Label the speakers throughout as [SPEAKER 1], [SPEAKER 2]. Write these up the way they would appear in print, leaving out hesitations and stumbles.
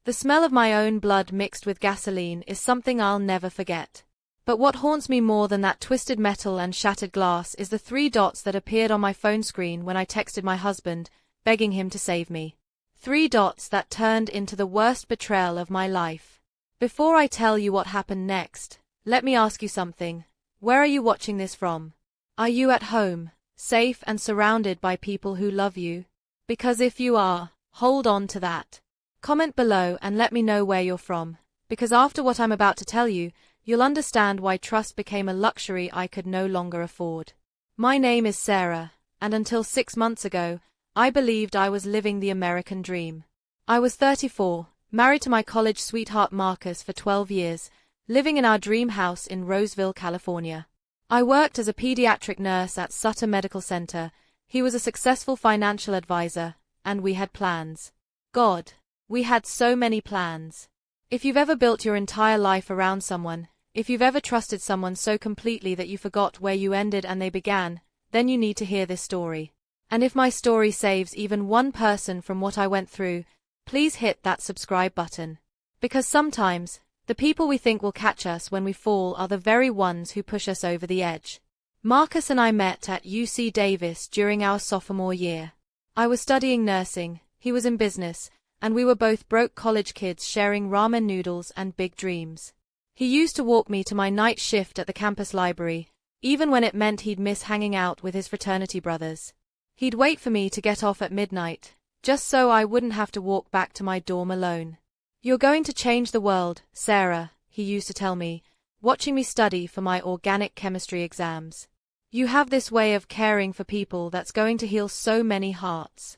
[SPEAKER 1] The smell of my own blood mixed with gasoline is something I'll never forget. But what haunts me more than that twisted metal and shattered glass is the 3 dots that appeared on my phone screen when I texted my husband, begging him to save me. 3 dots that turned into the worst betrayal of my life. Before I tell you what happened next, let me ask you something. Where are you watching this from? Are you at home, safe and surrounded by people who love you? Because if you are, hold on to that. Comment below and let me know where you're from, because after what I'm about to tell you, you'll understand why trust became a luxury I could no longer afford. My name is Sarah, and until 6 months ago, I believed I was living the American dream. I was 34, married to my college sweetheart Marcus for 12 years, living in our dream house in Roseville, California. I worked as a pediatric nurse at Sutter Medical Center. He was a successful financial advisor, and we had plans. God, we had so many plans. If you've ever built your entire life around someone, if you've ever trusted someone so completely that you forgot where you ended and they began, then you need to hear this story. And if my story saves even one person from what I went through, please hit that subscribe button. Because sometimes, the people we think will catch us when we fall are the very ones who push us over the edge. Marcus and I met at UC Davis during our sophomore year. I was studying nursing, he was in business, and we were both broke college kids sharing ramen noodles and big dreams. He used to walk me to my night shift at the campus library, even when it meant he'd miss hanging out with his fraternity brothers. He'd wait for me to get off at midnight, just so I wouldn't have to walk back to my dorm alone. You're going to change the world, Sarah, he used to tell me, watching me study for my organic chemistry exams. You have this way of caring for people that's going to heal so many hearts.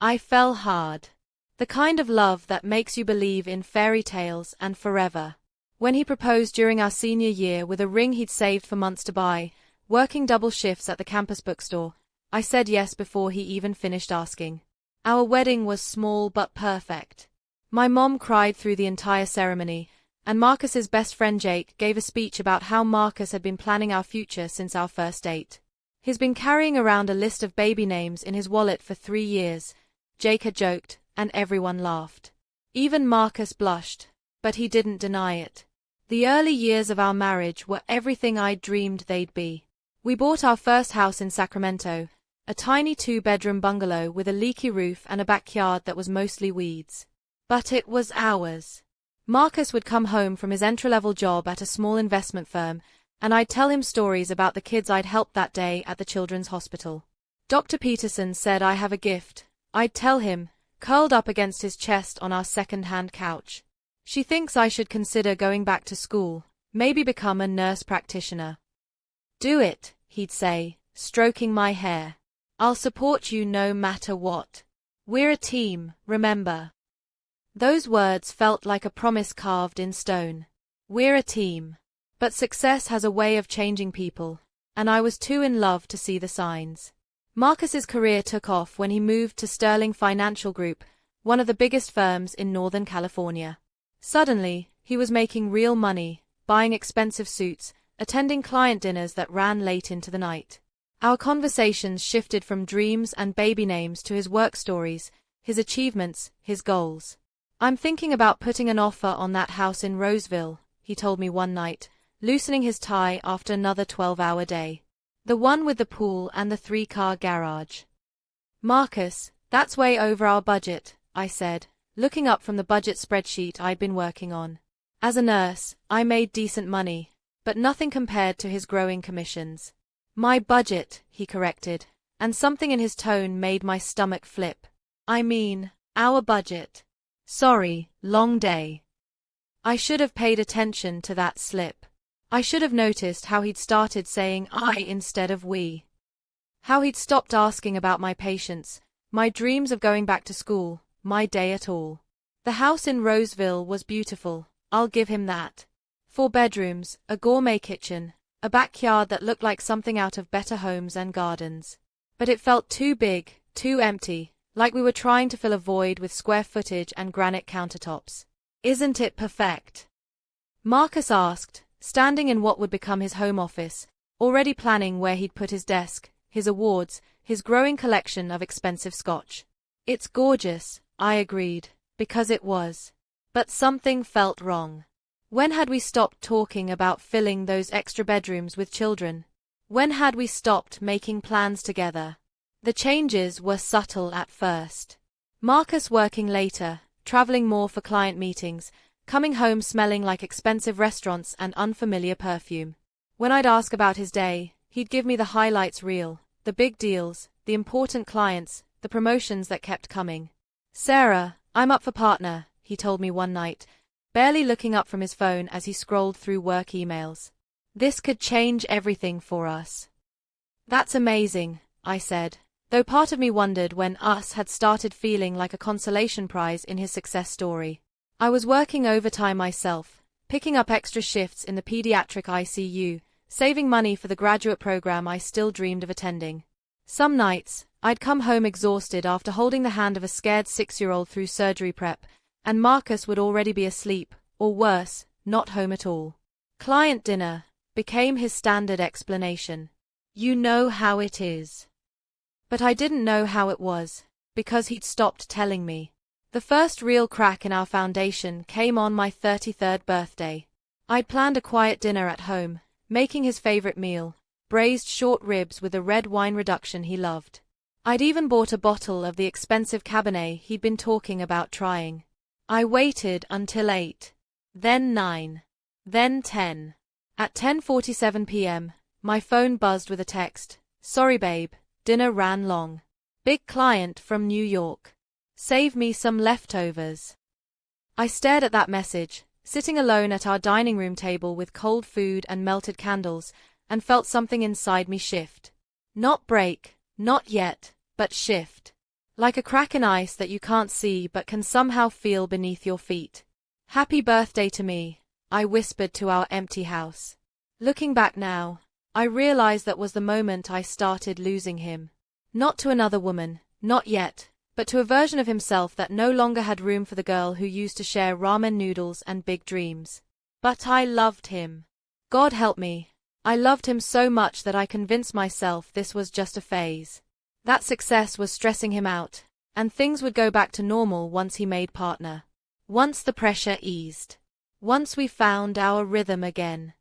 [SPEAKER 1] I fell hard. The kind of love that makes you believe in fairy tales and forever. When he proposed during our senior year with a ring he'd saved for months to buy, working double shifts at the campus bookstore, I said yes before he even finished asking. Our wedding was small but perfect. My mom cried through the entire ceremony, and Marcus's best friend Jake gave a speech about how Marcus had been planning our future since our first date. He's been carrying around a list of baby names in his wallet for 3 years, Jake had joked, and everyone laughed. Even Marcus blushed, but he didn't deny it. The early years of our marriage were everything I'd dreamed they'd be. We bought our first house in Sacramento, a tiny 2-bedroom bungalow with a leaky roof and a backyard that was mostly weeds. But it was ours. Marcus would come home from his entry-level job at a small investment firm, and I'd tell him stories about the kids I'd helped that day at the children's hospital. Dr. Peterson said I have a gift, I'd tell him, curled up against his chest on our second-hand couch. She thinks I should consider going back to school, maybe become a nurse practitioner. Do it, he'd say, stroking my hair. I'll support you no matter what. We're a team, remember? Those words felt like a promise carved in stone. We're a team. But success has a way of changing people, and I was too in love to see the signs. Marcus's career took off when he moved to Sterling Financial Group, one of the biggest firms in Northern California. Suddenly, he was making real money, buying expensive suits, attending client dinners that ran late into the night. Our conversations shifted from dreams and baby names to his work stories, his achievements, his goals. I'm thinking about putting an offer on that house in Roseville, he told me one night, loosening his tie after another 12-hour day. The one with the pool and the 3-car garage. Marcus, that's way over our budget, I said, looking up from the budget spreadsheet I'd been working on. As a nurse, I made decent money, but nothing compared to his growing commissions. My budget, he corrected, and something in his tone made my stomach flip. I mean, our budget. Sorry, long day. I should have paid attention to that slip. I should have noticed how he'd started saying I instead of we. How he'd stopped asking about my patients, my dreams of going back to school, my day at all. The house in Roseville was beautiful, I'll give him that. 4 bedrooms, a gourmet kitchen, a backyard that looked like something out of Better Homes and Gardens. But it felt too big, too empty, like we were trying to fill a void with square footage and granite countertops. Isn't it perfect? Marcus asked, standing in what would become his home office, already planning where he'd put his desk, his awards, his growing collection of expensive scotch. It's gorgeous, I agreed, because it was. But something felt wrong. When had we stopped talking about filling those extra bedrooms with children? When had we stopped making plans together? The changes were subtle at first. Marcus working later, traveling more for client meetings, coming home smelling like expensive restaurants and unfamiliar perfume. When I'd ask about his day, he'd give me the highlights reel, the big deals, the important clients, the promotions that kept coming. "Sarah, I'm up for partner," he told me one night, barely looking up from his phone as he scrolled through work emails. "This could change everything for us." "That's amazing," I said, though part of me wondered when us had started feeling like a consolation prize in his success story. I was working overtime myself, picking up extra shifts in the pediatric ICU, saving money for the graduate program I still dreamed of attending. Some nights, I'd come home exhausted after holding the hand of a scared 6-year-old through surgery prep, and Marcus would already be asleep, or worse, not home at all. "Client dinner," became his standard explanation. "You know how it is." But I didn't know how it was, because he'd stopped telling me. The first real crack in our foundation came on my 33rd birthday. I'd planned a quiet dinner at home, making his favorite meal, braised short ribs with a red wine reduction he loved. I'd even bought a bottle of the expensive Cabernet he'd been talking about trying. I waited until 8, then 9, then 10. At 10:47 p.m., my phone buzzed with a text. "Sorry babe, dinner ran long. Big client from New York. Save me some leftovers." I stared at that message, sitting alone at our dining room table with cold food and melted candles, and felt something inside me shift. Not break, not yet, but shift. Like a crack in ice that you can't see but can somehow feel beneath your feet. "Happy birthday to me," I whispered to our empty house. Looking back now, I realized that was the moment I started losing him. Not to another woman, not yet, but to a version of himself that no longer had room for the girl who used to share ramen noodles and big dreams. But I loved him. God help me. I loved him so much that I convinced myself this was just a phase. That success was stressing him out, and things would go back to normal once he made partner. Once the pressure eased. Once we found our rhythm again.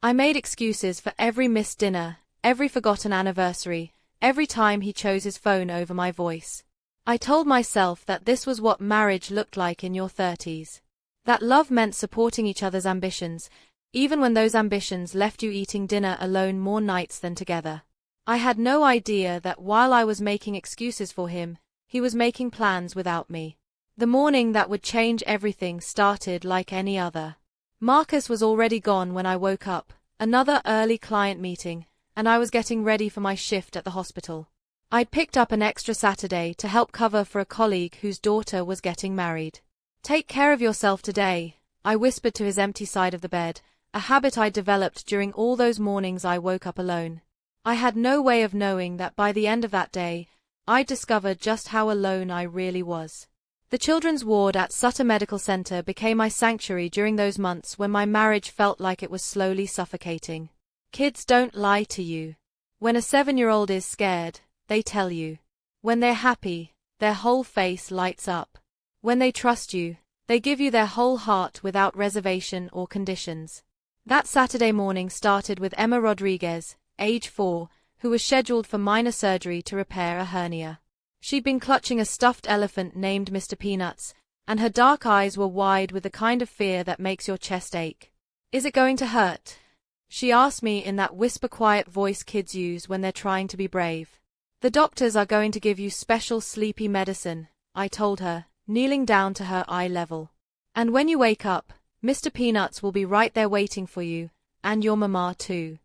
[SPEAKER 1] I made excuses for every missed dinner, every forgotten anniversary, every time he chose his phone over my voice. I told myself that this was what marriage looked like in your 30s. That love meant supporting each other's ambitions, even when those ambitions left you eating dinner alone more nights than together. I had no idea that while I was making excuses for him, he was making plans without me. The morning that would change everything started like any other. Marcus was already gone when I woke up, another early client meeting, and I was getting ready for my shift at the hospital. I'd picked up an extra Saturday to help cover for a colleague whose daughter was getting married. "Take care of yourself today," I whispered to his empty side of the bed, a habit I'd developed during all those mornings I woke up alone. I had no way of knowing that by the end of that day, I'd discovered just how alone I really was. The children's ward at Sutter Medical Center became my sanctuary during those months when my marriage felt like it was slowly suffocating. Kids don't lie to you. When a 7-year-old is scared, they tell you. When they're happy, their whole face lights up. When they trust you, they give you their whole heart without reservation or conditions. That Saturday morning started with Emma Rodriguez, age 4, who was scheduled for minor surgery to repair a hernia. She'd been clutching a stuffed elephant named Mr. Peanuts, and her dark eyes were wide with the kind of fear that makes your chest ache. "Is it going to hurt?" she asked me in that whisper-quiet voice kids use when they're trying to be brave. "The doctors are going to give you special sleepy medicine," I told her, kneeling down to her eye level. "And when you wake up, Mr. Peanuts will be right there waiting for you, and your mama too."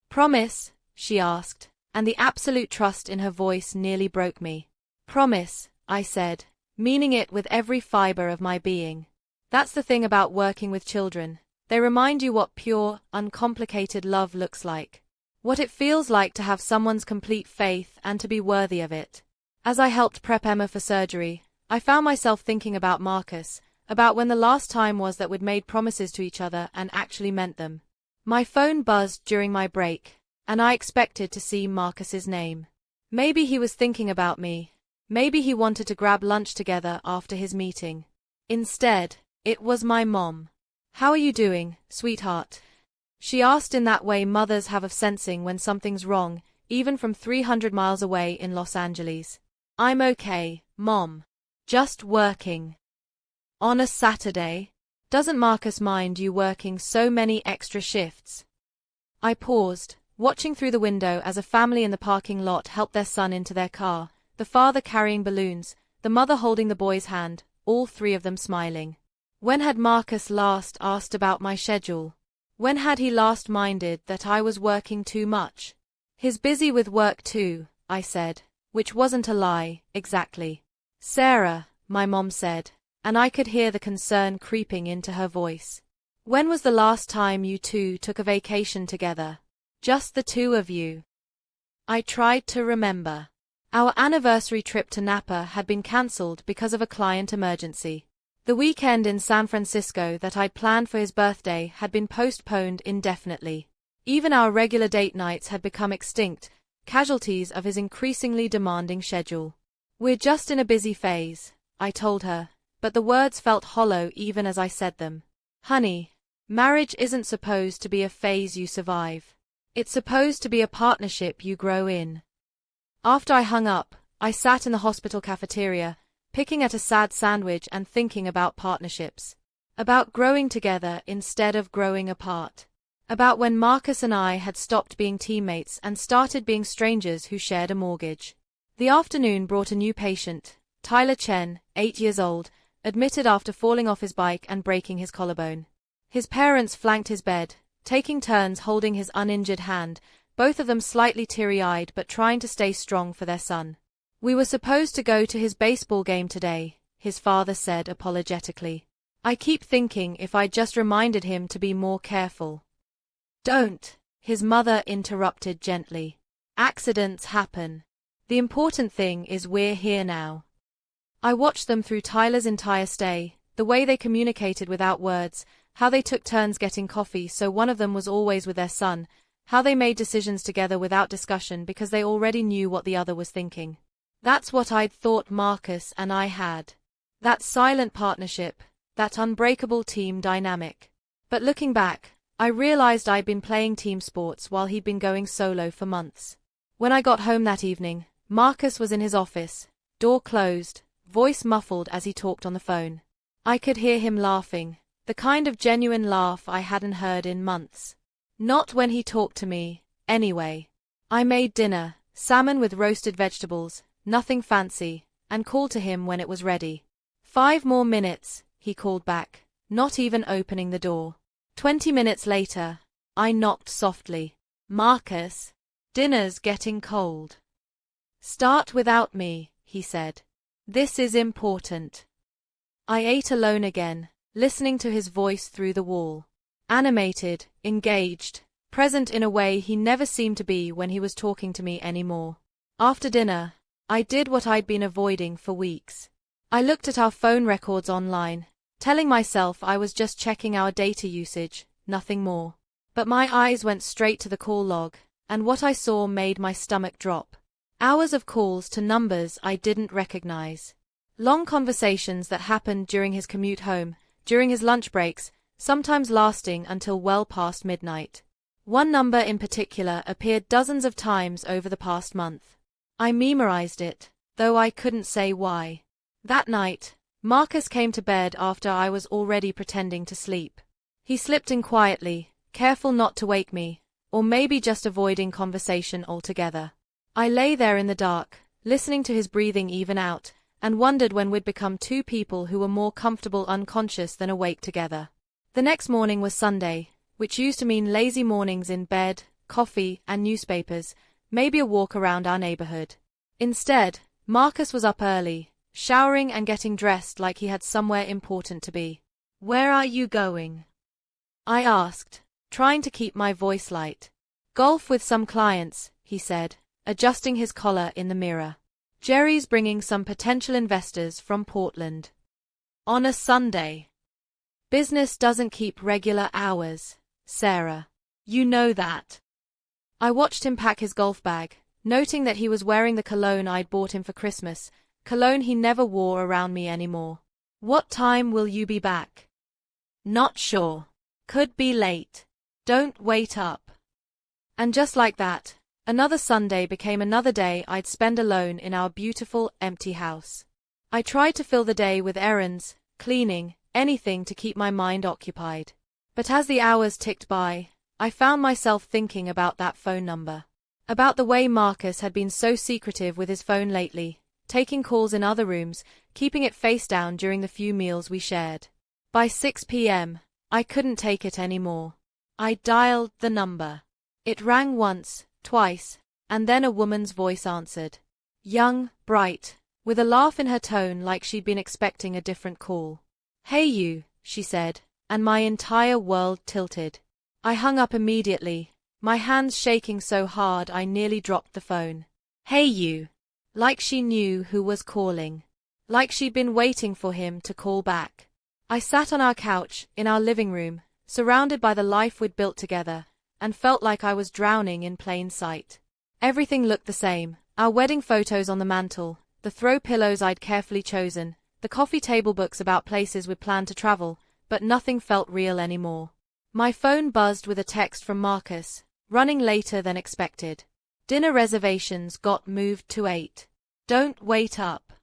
[SPEAKER 1] "Promise?" she asked, and the absolute trust in her voice nearly broke me. "Promise," I said, meaning it with every fiber of my being. That's the thing about working with children. They remind you what pure, uncomplicated love looks like. What it feels like to have someone's complete faith and to be worthy of it. As I helped prep Emma for surgery, I found myself thinking about Marcus, about when the last time was that we'd made promises to each other and actually meant them. My phone buzzed during my break, and I expected to see Marcus's name. Maybe he was thinking about me. Maybe he wanted to grab lunch together after his meeting. Instead, It was my mom. How are you doing, sweetheart? She asked in that way mothers have of sensing when something's wrong, even from 300 miles away in Los Angeles. I'm okay, Mom. Just working. On a Saturday? Doesn't Marcus mind you working so many extra shifts? I paused, watching through the window as a family in the parking lot helped their son into their car, the father carrying balloons, the mother holding the boy's hand, all three of them smiling. When had Marcus last asked about my schedule? When had he last minded that I was working too much? He's busy with work too, I said, which wasn't a lie, exactly. Sarah, my mom said, and I could hear the concern creeping into her voice. When was the last time you two took a vacation together? Just the two of you? I tried to remember. Our anniversary trip to Napa had been cancelled because of a client emergency. The weekend in San Francisco that I'd planned for his birthday had been postponed indefinitely. Even our regular date nights had become extinct, casualties of his increasingly demanding schedule. We're just in a busy phase, I told her, but the words felt hollow even as I said them. Honey, marriage isn't supposed to be a phase you survive. It's supposed to be a partnership you grow in. After I hung up, I sat in the hospital cafeteria, picking at a sad sandwich and thinking about partnerships. About growing together instead of growing apart. About when Marcus and I had stopped being teammates and started being strangers who shared a mortgage. The afternoon brought a new patient, Tyler Chen, 8 years old, admitted after falling off his bike and breaking his collarbone. His parents flanked his bed, taking turns holding his uninjured hand, both of them slightly teary-eyed but trying to stay strong for their son. We were supposed to go to his baseball game today, his father said apologetically. I keep thinking if I just reminded him to be more careful. Don't, his mother interrupted gently. Accidents happen. The important thing is we're here now. I watched them through Tyler's entire stay, the way they communicated without words, how they took turns getting coffee so one of them was always with their son, how they made decisions together without discussion because they already knew what the other was thinking. That's what I'd thought Marcus and I had. That silent partnership, that unbreakable team dynamic. But looking back, I realized I'd been playing team sports while he'd been going solo for months. When I got home that evening, Marcus was in his office, door closed, voice muffled as he talked on the phone. I could hear him laughing, the kind of genuine laugh I hadn't heard in months. Not when he talked to me, anyway. I made dinner, salmon with roasted vegetables, nothing fancy, and called to him when it was ready. 5 more minutes, he called back, not even opening the door. 20 minutes later, I knocked softly. Marcus, dinner's getting cold. Start without me, he said. This is important. I ate alone again, listening to his voice through the wall. Animated, engaged, present in a way he never seemed to be when he was talking to me anymore. After dinner, I did what I'd been avoiding for weeks. I looked at our phone records online, telling myself I was just checking our data usage, nothing more. But my eyes went straight to the call log, and what I saw made my stomach drop. Hours of calls to numbers I didn't recognize. Long conversations that happened during his commute home, during his lunch breaks, sometimes lasting until well past midnight. One number in particular appeared dozens of times over the past month. I memorized it, though I couldn't say why. That night, Marcus came to bed after I was already pretending to sleep. He slipped in quietly, careful not to wake me, or maybe just avoiding conversation altogether. I lay there in the dark, listening to his breathing even out, and wondered when we'd become two people who were more comfortable unconscious than awake together. The next morning was Sunday, which used to mean lazy mornings in bed, coffee, and newspapers, maybe a walk around our neighborhood. Instead, Marcus was up early, showering and getting dressed like he had somewhere important to be. Where are you going? I asked, trying to keep my voice light. Golf with some clients, he said, adjusting his collar in the mirror. Jerry's bringing some potential investors from Portland. On a Sunday. Business doesn't keep regular hours, Sarah. You know that. I watched him pack his golf bag, noting that he was wearing the cologne I'd bought him for Christmas, cologne he never wore around me anymore. What time will you be back? Not sure. Could be late. Don't wait up. And just like that, another Sunday became another day I'd spend alone in our beautiful, empty house. I tried to fill the day with errands, cleaning, anything to keep my mind occupied. But as the hours ticked by, I found myself thinking about that phone number. About the way Marcus had been so secretive with his phone lately, taking calls in other rooms, keeping it face down during the few meals we shared. By 6 p.m., I couldn't take it anymore. I dialed the number. It rang once, twice, and then a woman's voice answered. Young, bright, with a laugh in her tone like she'd been expecting a different call. Hey you, she said, and my entire world tilted. I hung up immediately, my hands shaking so hard I nearly dropped the phone. Hey you. Like she knew who was calling. Like she'd been waiting for him to call back. I sat on our couch, in our living room, surrounded by the life we'd built together, and felt like I was drowning in plain sight. Everything looked the same, our wedding photos on the mantel, the throw pillows I'd carefully chosen, the coffee table books about places we'd planned to travel, but nothing felt real anymore. My phone buzzed with a text from Marcus, running later than expected. Dinner reservations got moved to 8. Don't wait up.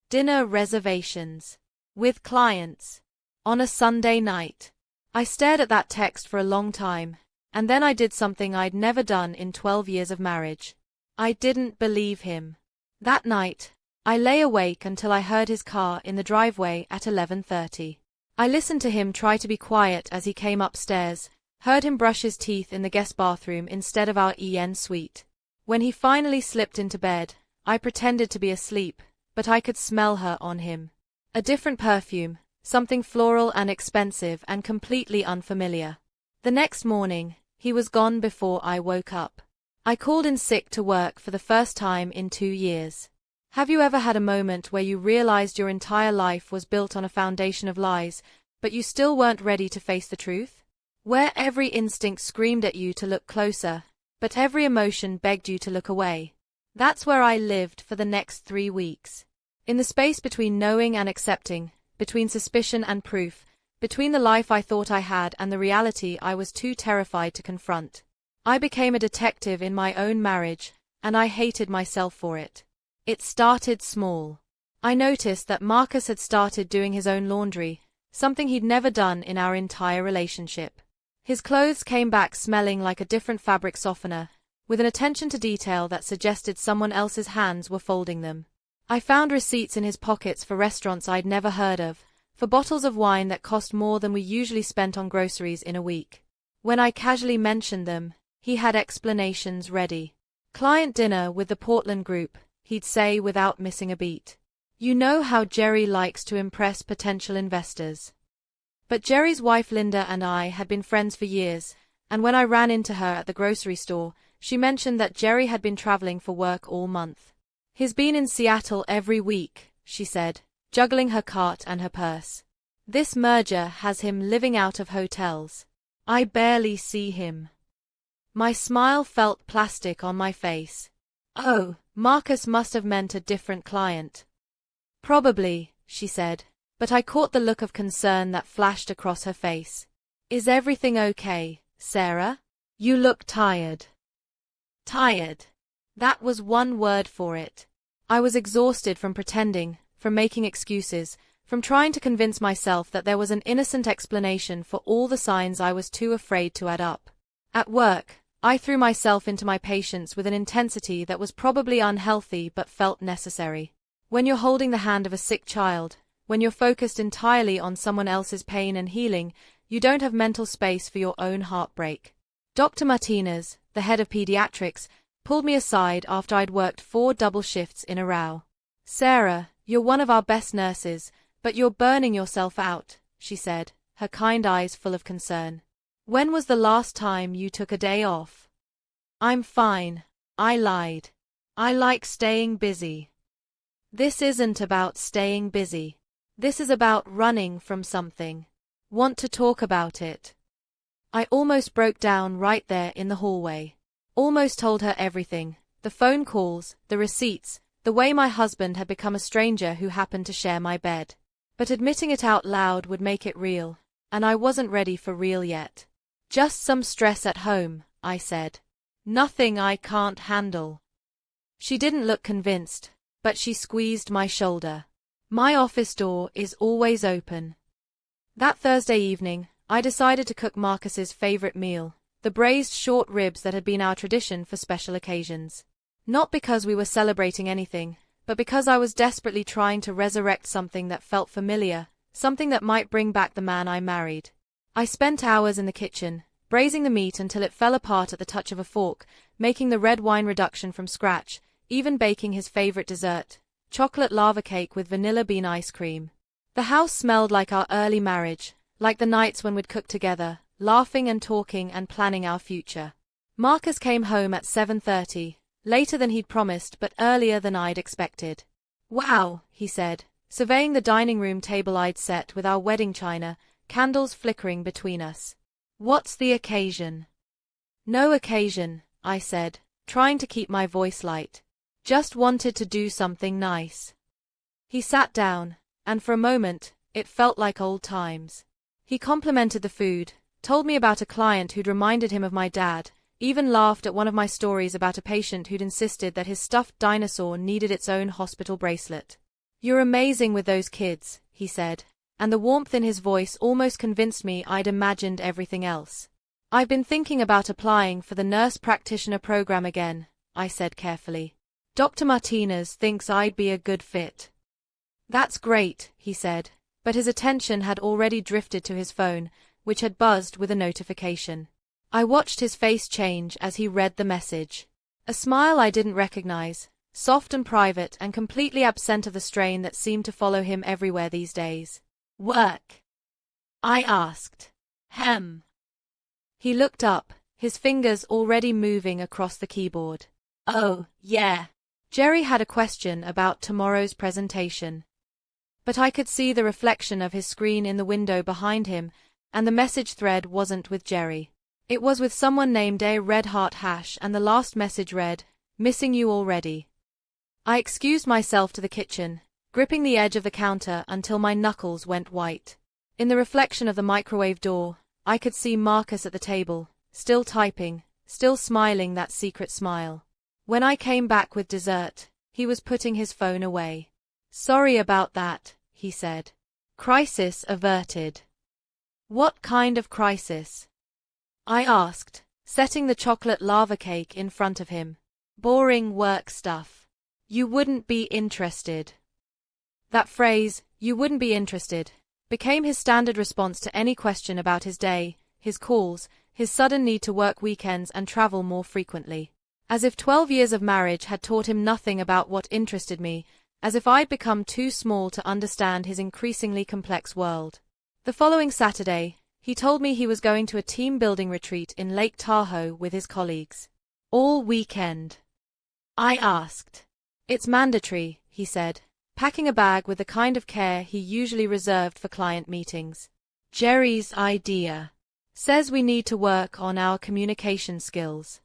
[SPEAKER 1] Dinner reservations. With clients. On a Sunday night. I stared at that text for a long time, and then I did something I'd never done in 12 years of marriage. I didn't believe him. That night, I lay awake until I heard his car in the driveway at 11:30. I listened to him try to be quiet as he came upstairs, heard him brush his teeth in the guest bathroom instead of our EN suite. When he finally slipped into bed, I pretended to be asleep, but I could smell her on him. A different perfume, something floral and expensive and completely unfamiliar. The next morning, he was gone before I woke up. I called in sick to work for the first time in 2 years. Have you ever had a moment where you realized your entire life was built on a foundation of lies, but you still weren't ready to face the truth? Where every instinct screamed at you to look closer, but every emotion begged you to look away. That's where I lived for the next 3 weeks. In the space between knowing and accepting, between suspicion and proof, between the life I thought I had and the reality I was too terrified to confront. I became a detective in my own marriage, and I hated myself for it. It started small. I noticed that Marcus had started doing his own laundry, something he'd never done in our entire relationship. His clothes came back smelling like a different fabric softener, with an attention to detail that suggested someone else's hands were folding them. I found receipts in his pockets for restaurants I'd never heard of, for bottles of wine that cost more than we usually spent on groceries in a week. When I casually mentioned them, he had explanations ready. Client dinner with the Portland group, he'd say without missing a beat. You know how Jerry likes to impress potential investors. But Jerry's wife Linda and I had been friends for years, and when I ran into her at the grocery store, she mentioned that Jerry had been traveling for work all month. He's been in Seattle every week, she said, juggling her cart and her purse. This merger has him living out of hotels. I barely see him. My smile felt plastic on my face. Oh, Marcus must have meant a different client. Probably, she said, but I caught the look of concern that flashed across her face. Is everything okay, Sarah? You look tired. Tired. That was one word for it. I was exhausted from pretending, from making excuses, from trying to convince myself that there was an innocent explanation for all the signs I was too afraid to add up. At work, I threw myself into my patients with an intensity that was probably unhealthy but felt necessary. When you're holding the hand of a sick child, when you're focused entirely on someone else's pain and healing, you don't have mental space for your own heartbreak. Dr. Martinez, the head of pediatrics, pulled me aside after I'd worked 4 double shifts in a row. Sarah, you're one of our best nurses, but you're burning yourself out, she said, her kind eyes full of concern. When was the last time you took a day off? I'm fine, I lied. I like staying busy. This isn't about staying busy. This is about running from something. Want to talk about it? I almost broke down right there in the hallway. Almost told her everything, the phone calls, the receipts, the way my husband had become a stranger who happened to share my bed. But admitting it out loud would make it real, and I wasn't ready for real yet. Just some stress at home, I said. Nothing I can't handle. She didn't look convinced, but she squeezed my shoulder. My office door is always open. That Thursday evening, I decided to cook Marcus's favorite meal, the braised short ribs that had been our tradition for special occasions. Not because we were celebrating anything, but because I was desperately trying to resurrect something that felt familiar, something that might bring back the man I married. I spent hours in the kitchen, braising the meat until it fell apart at the touch of a fork, making the red wine reduction from scratch, even baking his favorite dessert, chocolate lava cake with vanilla bean ice cream. The house smelled like our early marriage, like the nights when we'd cook together, laughing and talking and planning our future. Marcus came home at 7:30, later than he'd promised but earlier than I'd expected. "Wow," he said, surveying the dining room table I'd set with our wedding china, candles flickering between us. "What's the occasion?" "No occasion," I said, trying to keep my voice light. "Just wanted to do something nice." He sat down, and for a moment, it felt like old times. He complimented the food, told me about a client who'd reminded him of my dad, even laughed at one of my stories about a patient who'd insisted that his stuffed dinosaur needed its own hospital bracelet. "You're amazing with those kids," he said, and the warmth in his voice almost convinced me I'd imagined everything else. "I've been thinking about applying for the nurse practitioner program again," I said carefully. "Dr. Martinez thinks I'd be a good fit." "That's great," he said, but his attention had already drifted to his phone, which had buzzed with a notification. I watched his face change as he read the message. A smile I didn't recognize, soft and private and completely absent of the strain that seemed to follow him everywhere these days. "Work?" I asked. "Hem." He looked up, his fingers already moving across the keyboard. "Oh, yeah." Jerry had a question about tomorrow's presentation. But I could see the reflection of his screen in the window behind him, and the message thread wasn't with Jerry. It was with someone named A Red Heart Hash, and the last message read, "Missing you already." I excused myself to the kitchen, gripping the edge of the counter until my knuckles went white. In the reflection of the microwave door, I could see Marcus at the table, still typing, still smiling that secret smile. When I came back with dessert, he was putting his phone away. "Sorry about that," he said. "Crisis averted." "What kind of crisis?" I asked, setting the chocolate lava cake in front of him. "Boring work stuff. You wouldn't be interested." That phrase, "you wouldn't be interested," became his standard response to any question about his day, his calls, his sudden need to work weekends and travel more frequently. As if 12 years of marriage had taught him nothing about what interested me, as if I'd become too small to understand his increasingly complex world. The following Saturday, he told me he was going to a team-building retreat in Lake Tahoe with his colleagues. "All weekend?" I asked. "It's mandatory," he said, packing a bag with the kind of care he usually reserved for client meetings. "Jerry's idea. Says we need to work on our communication skills."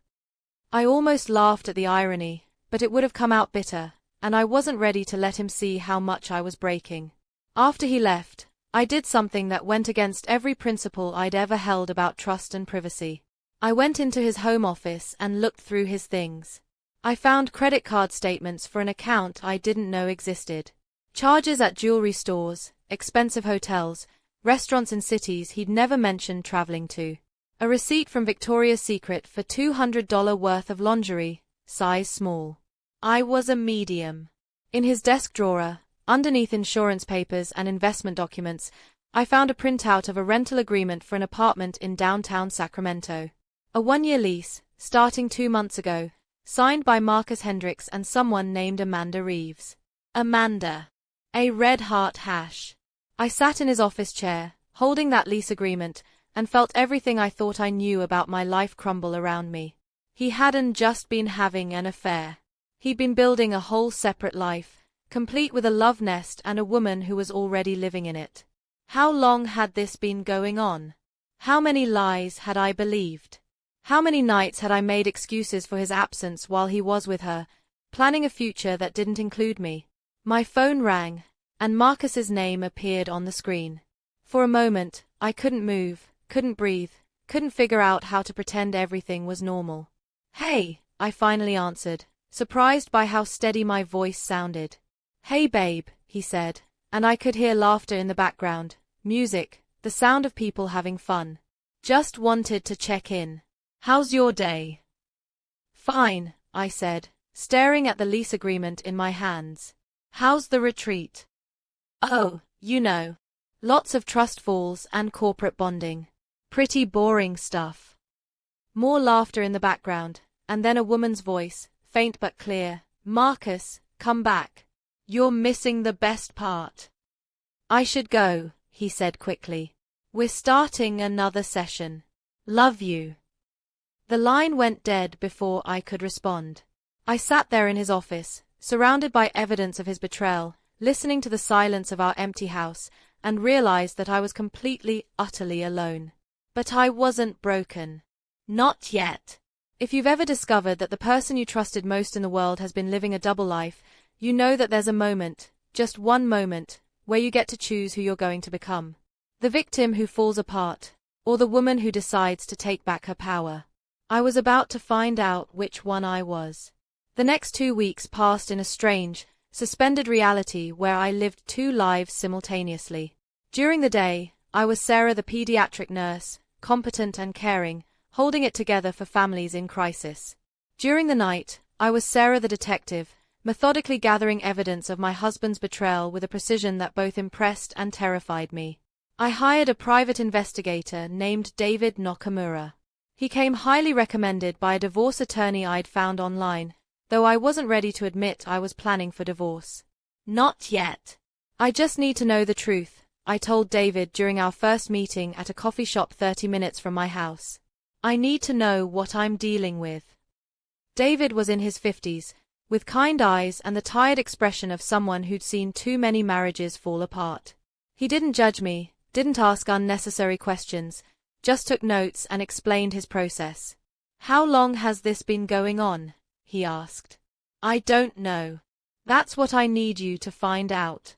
[SPEAKER 1] I almost laughed at the irony, but it would have come out bitter, and I wasn't ready to let him see how much I was breaking. After he left, I did something that went against every principle I'd ever held about trust and privacy. I went into his home office and looked through his things. I found credit card statements for an account I didn't know existed. Charges at jewelry stores, expensive hotels, restaurants in cities he'd never mentioned traveling to. A receipt from Victoria's Secret for $200 worth of lingerie, size small. I was a medium. In his desk drawer, underneath insurance papers and investment documents, I found a printout of a rental agreement for an apartment in downtown Sacramento. A 1-year lease, starting 2 months ago, signed by Marcus Hendricks and someone named Amanda Reeves. Amanda. A Red Heart Hash. I sat in his office chair, holding that lease agreement, and felt everything I thought I knew about my life crumble around me. He hadn't just been having an affair. He'd been building a whole separate life, complete with a love nest and a woman who was already living in it. How long had this been going on? How many lies had I believed? How many nights had I made excuses for his absence while he was with her, planning a future that didn't include me? My phone rang, and Marcus's name appeared on the screen. For a moment, I couldn't move, couldn't breathe, couldn't figure out how to pretend everything was normal. "Hey," I finally answered, surprised by how steady my voice sounded. "Hey babe," he said, and I could hear laughter in the background, music, the sound of people having fun. "Just wanted to check in. How's your day?" "Fine," I said, staring at the lease agreement in my hands. "How's the retreat?" "Oh, you know. Lots of trust falls and corporate bonding. Pretty boring stuff." More laughter in the background, and then a woman's voice, faint but clear. "Marcus, come back. You're missing the best part." "I should go," he said quickly. "We're starting another session. Love you." The line went dead before I could respond. I sat there in his office, surrounded by evidence of his betrayal, listening to the silence of our empty house, and realized that I was completely, utterly alone. But I wasn't broken. Not yet. If you've ever discovered that the person you trusted most in the world has been living a double life, you know that there's a moment, just one moment, where you get to choose who you're going to become. The victim who falls apart, or the woman who decides to take back her power. I was about to find out which one I was. The next 2 weeks passed in a strange, suspended reality where I lived 2 lives simultaneously. During the day, I was Sarah the pediatric nurse, competent and caring, holding it together for families in crisis. During the night, I was Sarah the detective, methodically gathering evidence of my husband's betrayal with a precision that both impressed and terrified me. I hired a private investigator named David Nakamura. He came highly recommended by a divorce attorney I'd found online, though I wasn't ready to admit I was planning for divorce. "Not yet. I just need to know the truth," I told David during our first meeting at a coffee shop 30 minutes from my house. "I need to know what I'm dealing with." David was in his 50s, with kind eyes and the tired expression of someone who'd seen too many marriages fall apart. He didn't judge me, didn't ask unnecessary questions, just took notes and explained his process. "How long has this been going on?" he asked. "I don't know. That's what I need you to find out."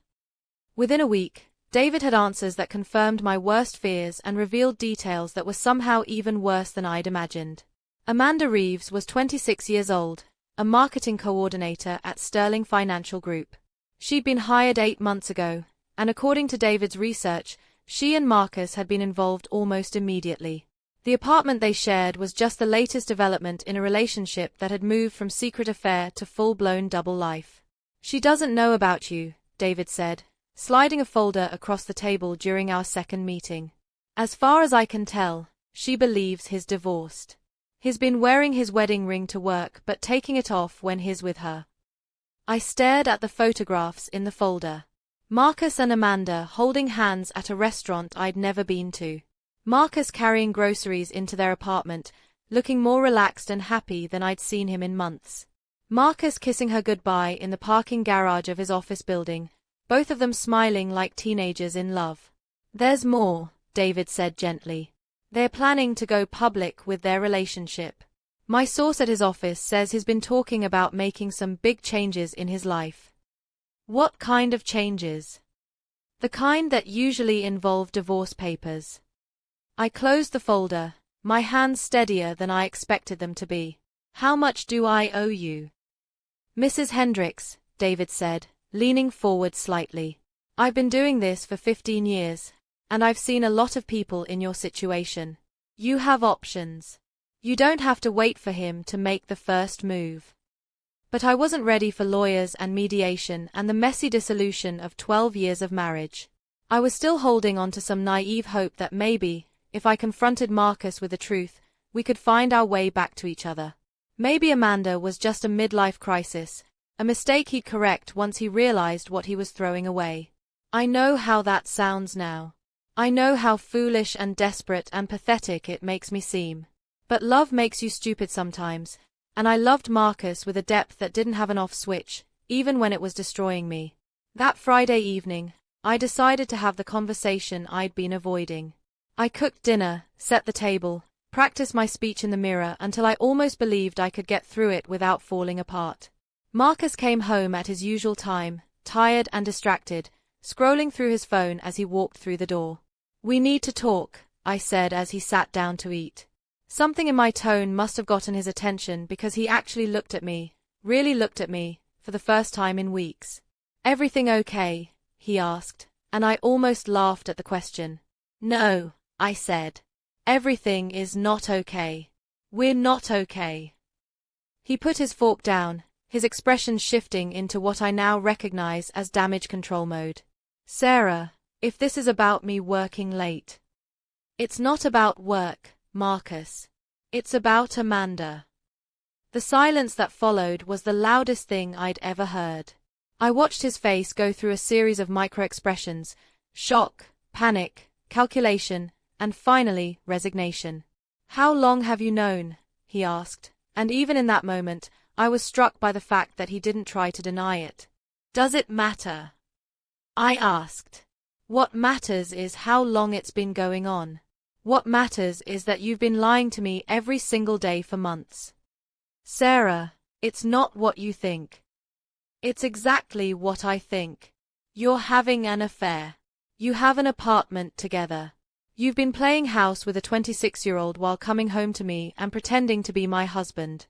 [SPEAKER 1] Within a week, David had answers that confirmed my worst fears and revealed details that were somehow even worse than I'd imagined. Amanda Reeves was 26 years old, a marketing coordinator at Sterling Financial Group. She'd been hired 8 months ago, and according to David's research, she and Marcus had been involved almost immediately. The apartment they shared was just the latest development in a relationship that had moved from secret affair to full-blown double life. "She doesn't know about you," David said, sliding a folder across the table during our second meeting. "As far as I can tell, she believes he's divorced. He's been wearing his wedding ring to work but taking it off when he's with her." I stared at the photographs in the folder. Marcus and Amanda holding hands at a restaurant I'd never been to. Marcus carrying groceries into their apartment, looking more relaxed and happy than I'd seen him in months. Marcus kissing her goodbye in the parking garage of his office building, both of them smiling like teenagers in love. "There's more," David said gently. "They're planning to go public with their relationship. My source at his office says he's been talking about making some big changes in his life." "What kind of changes?" "The kind that usually involve divorce papers." I closed the folder, my hands steadier than I expected them to be. "How much do I owe you?" "Mrs. Hendricks," David said, leaning forward slightly. "I've been doing this for 15 years, and I've seen a lot of people in your situation. You have options. You don't have to wait for him to make the first move." But I wasn't ready for lawyers and mediation and the messy dissolution of 12 years of marriage. I was still holding on to some naive hope that maybe, if I confronted Marcus with the truth, we could find our way back to each other. Maybe Amanda was just a midlife crisis, a mistake he'd correct once he realized what he was throwing away. I know how that sounds now. I know how foolish and desperate and pathetic it makes me seem. But love makes you stupid sometimes, and I loved Marcus with a depth that didn't have an off switch, even when it was destroying me. That Friday evening, I decided to have the conversation I'd been avoiding. I cooked dinner, set the table, practiced my speech in the mirror until I almost believed I could get through it without falling apart. Marcus came home at his usual time, tired and distracted, scrolling through his phone as he walked through the door. We need to talk, I said as he sat down to eat. Something in my tone must have gotten his attention because he actually looked at me, really looked at me, for the first time in weeks. Everything okay? He asked, and I almost laughed at the question. No, I said. Everything is not okay. We're not okay. He put his fork down, his expression shifting into what I now recognize as damage control mode. Sarah, if this is about me working late. It's not about work, Marcus. It's about Amanda. The silence that followed was the loudest thing I'd ever heard. I watched his face go through a series of micro-expressions: shock, panic, calculation, and finally, resignation. How long have you known? He asked, and even in that moment, I was struck by the fact that he didn't try to deny it. Does it matter? I asked. What matters is how long it's been going on. What matters is that you've been lying to me every single day for months. Sarah, it's not what you think. It's exactly what I think. You're having an affair. You have an apartment together. You've been playing house with a 26-year-old while coming home to me and pretending to be my husband.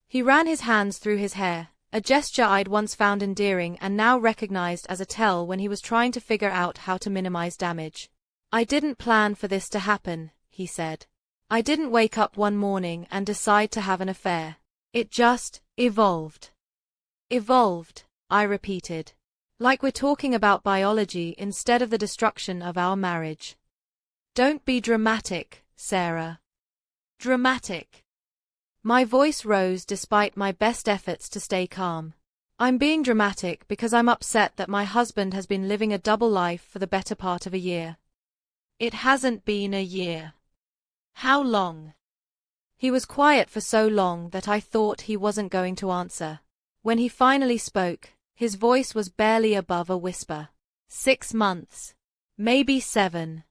[SPEAKER 1] He ran his hands through his hair, a gesture I'd once found endearing and now recognized as a tell when he was trying to figure out how to minimize damage. I didn't plan for this to happen, he said. I didn't wake up one morning and decide to have an affair. It just evolved. Evolved, I repeated. Like we're talking about biology instead of the destruction of our marriage. Don't be dramatic, Sarah. Dramatic. My voice rose despite my best efforts to stay calm. I'm being dramatic because I'm upset that my husband has been living a double life for the better part of a year. It hasn't been a year. How long? He was quiet for so long that I thought he wasn't going to answer. When he finally spoke, his voice was barely above a whisper. 6 months. Maybe 7.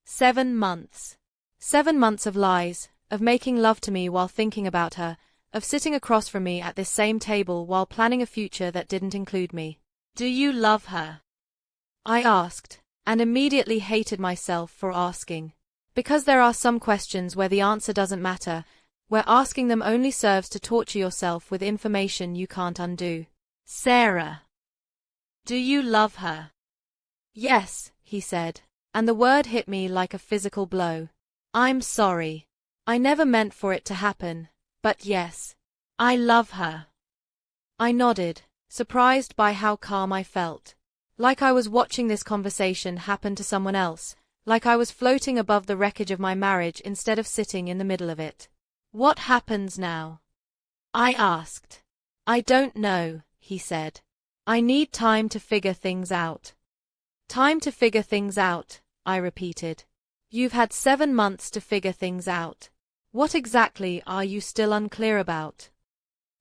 [SPEAKER 1] 7 months. 7 months of lies, of making love to me while thinking about her, of sitting across from me at this same table while planning a future that didn't include me. Do you love her? I asked, and immediately hated myself for asking. Because there are some questions where the answer doesn't matter, where asking them only serves to torture yourself with information you can't undo. Sarah. Do you love her? Yes, he said, and the word hit me like a physical blow. I'm sorry. I never meant for it to happen, but yes. I love her. I nodded, surprised by how calm I felt. Like I was watching this conversation happen to someone else, like I was floating above the wreckage of my marriage instead of sitting in the middle of it. What happens now? I asked. I don't know, he said. I need time to figure things out. Time to figure things out, I repeated. You've had 7 months to figure things out. What exactly are you still unclear about?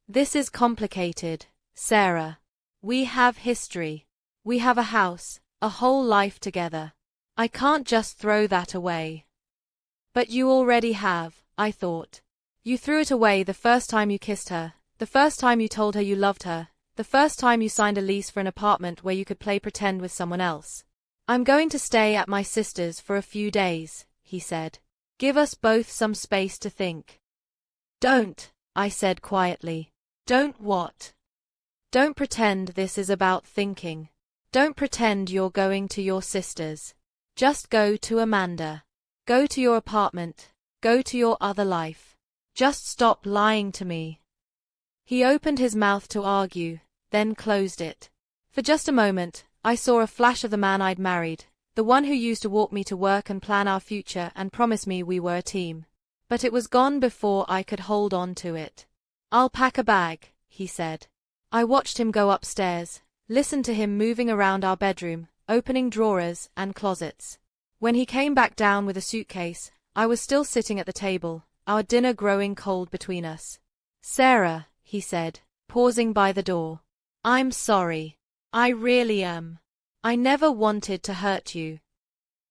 [SPEAKER 1] This is complicated, Sarah. We have history. We have a house, a whole life together. I can't just throw that away. But you already have, I thought. You threw it away the first time you kissed her, the first time you told her you loved her, the first time you signed a lease for an apartment where you could play pretend with someone else. I'm going to stay at my sister's for a few days, he said. Give us both some space to think. Don't, I said quietly. Don't what? Don't pretend this is about thinking. Don't pretend you're going to your sister's. Just go to Amanda. Go to your apartment. Go to your other life. Just stop lying to me. He opened his mouth to argue, then closed it. For just a moment, I saw a flash of the man I'd married, the one who used to walk me to work and plan our future and promise me we were a team. But it was gone before I could hold on to it. I'll pack a bag, he said. I watched him go upstairs, listened to him moving around our bedroom, opening drawers and closets. When he came back down with a suitcase, I was still sitting at the table, our dinner growing cold between us. Sarah, he said, pausing by the door. I'm sorry. I really am. I never wanted to hurt you.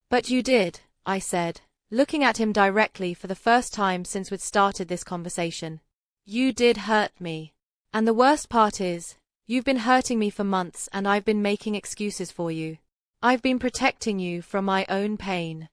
[SPEAKER 1] But you did, I said, looking at him directly for the first time since we'd started this conversation. You did hurt me. And the worst part is, you've been hurting me for months and I've been making excuses for you. I've been protecting you from my own pain."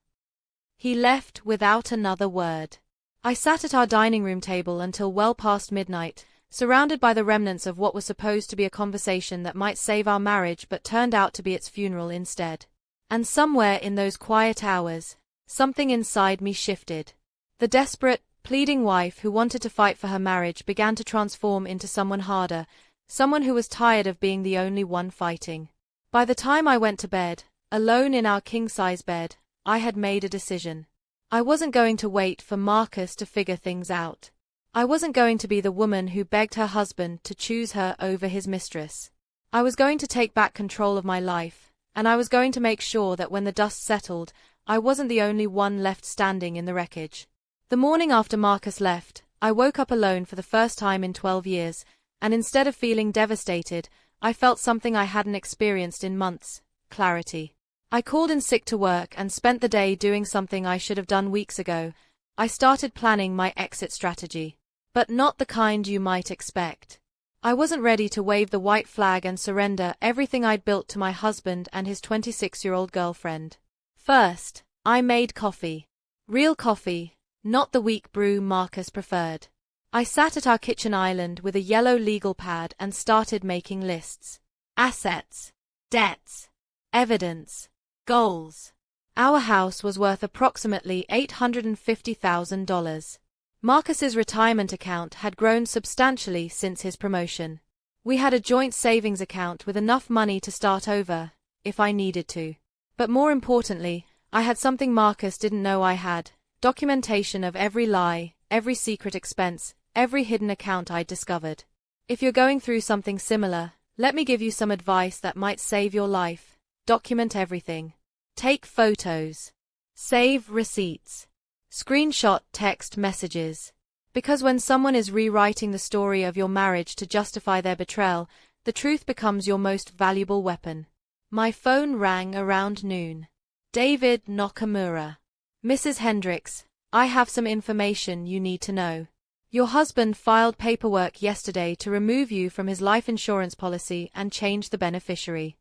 [SPEAKER 1] He left without another word. I sat at our dining room table until well past midnight, surrounded by the remnants of what was supposed to be a conversation that might save our marriage but turned out to be its funeral instead. And somewhere in those quiet hours, something inside me shifted. The desperate, pleading wife who wanted to fight for her marriage began to transform into someone harder, someone who was tired of being the only one fighting. By the time I went to bed, alone in our king-size bed, I had made a decision. I wasn't going to wait for Marcus to figure things out. I wasn't going to be the woman who begged her husband to choose her over his mistress. I was going to take back control of my life, and I was going to make sure that when the dust settled, I wasn't the only one left standing in the wreckage. The morning after Marcus left, I woke up alone for the first time in 12 years, and instead of feeling devastated, I felt something I hadn't experienced in months: clarity. I called in sick to work and spent the day doing something I should have done weeks ago. I started planning my exit strategy. But not the kind you might expect. I wasn't ready to wave the white flag and surrender everything I'd built to my husband and his 26-year-old girlfriend. First, I made coffee. Real coffee, not the weak brew Marcus preferred. I sat at our kitchen island with a yellow legal pad and started making lists. Assets, debts, evidence, goals. Our house was worth approximately $850,000. Marcus's retirement account had grown substantially since his promotion. We had a joint savings account with enough money to start over, if I needed to. But more importantly, I had something Marcus didn't know I had: documentation of every lie, every secret expense, every hidden account I'd discovered. If you're going through something similar, let me give you some advice that might save your life. Document everything. Take photos. Save receipts. Screenshot text messages. Because when someone is rewriting the story of your marriage to justify their betrayal, the truth becomes your most valuable weapon. My phone rang around noon. David Nakamura. Mrs. Hendricks, I have some information you need to know. Your husband filed paperwork yesterday to remove you from his life insurance policy and change the beneficiary.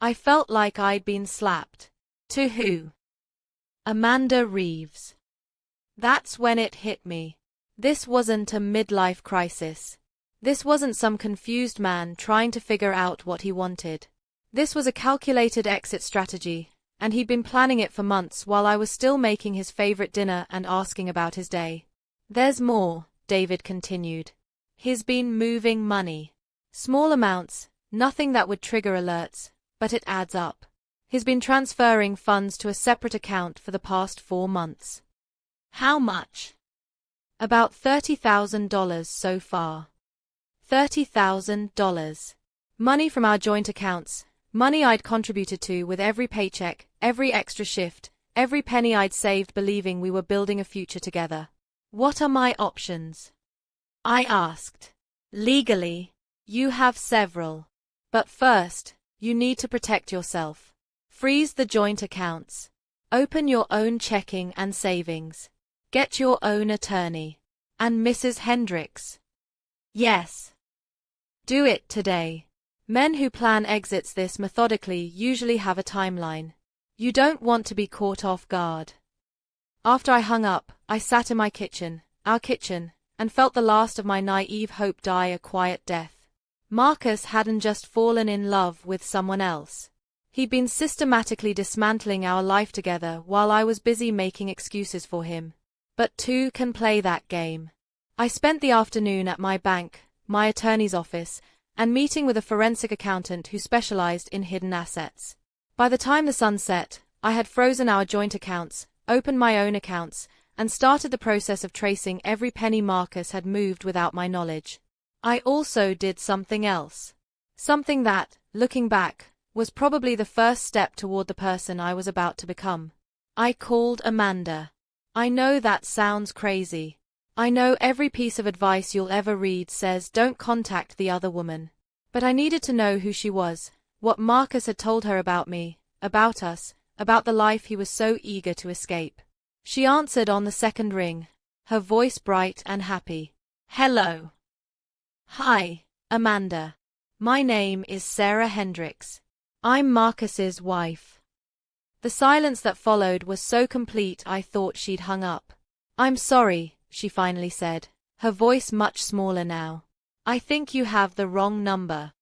[SPEAKER 1] I felt like I'd been slapped. To who? Amanda Reeves. That's when it hit me. This wasn't a midlife crisis. This wasn't some confused man trying to figure out what he wanted. This was a calculated exit strategy, and he'd been planning it for months while I was still making his favorite dinner and asking about his day. There's more, David continued. He's been moving money. Small amounts, nothing that would trigger alerts, but it adds up. He's been transferring funds to a separate account for the past 4 months. How much? About $30,000 so far. $30,000. Money from our joint accounts, money I'd contributed to with every paycheck, every extra shift, every penny I'd saved believing we were building a future together. What are my options? I asked. Legally, you have several. But first, you need to protect yourself. Freeze the joint accounts. Open your own checking and savings. Get your own attorney. And Mrs. Hendricks. Yes. Do it today. Men who plan exits this methodically usually have a timeline. You don't want to be caught off guard. After I hung up, I sat in my kitchen, our kitchen, and felt the last of my naive hope die a quiet death. Marcus hadn't just fallen in love with someone else. He'd been systematically dismantling our life together while I was busy making excuses for him. But two can play that game. I spent the afternoon at my bank, my attorney's office, and meeting with a forensic accountant who specialized in hidden assets. By the time the sun set, I had frozen our joint accounts, opened my own accounts, and started the process of tracing every penny Marcus had moved without my knowledge. I also did something else. Something that, looking back, was probably the first step toward the person I was about to become. I called Amanda. I know that sounds crazy. I know every piece of advice you'll ever read says don't contact the other woman. But I needed to know who she was, what Marcus had told her about me, about us, about the life he was so eager to escape. She answered on the second ring, her voice bright and happy. Hello. Hi, Amanda. My name is Sarah Hendricks. I'm Marcus's wife. The silence that followed was so complete I thought she'd hung up. I'm sorry, she finally said, her voice much smaller now. I think you have the wrong number.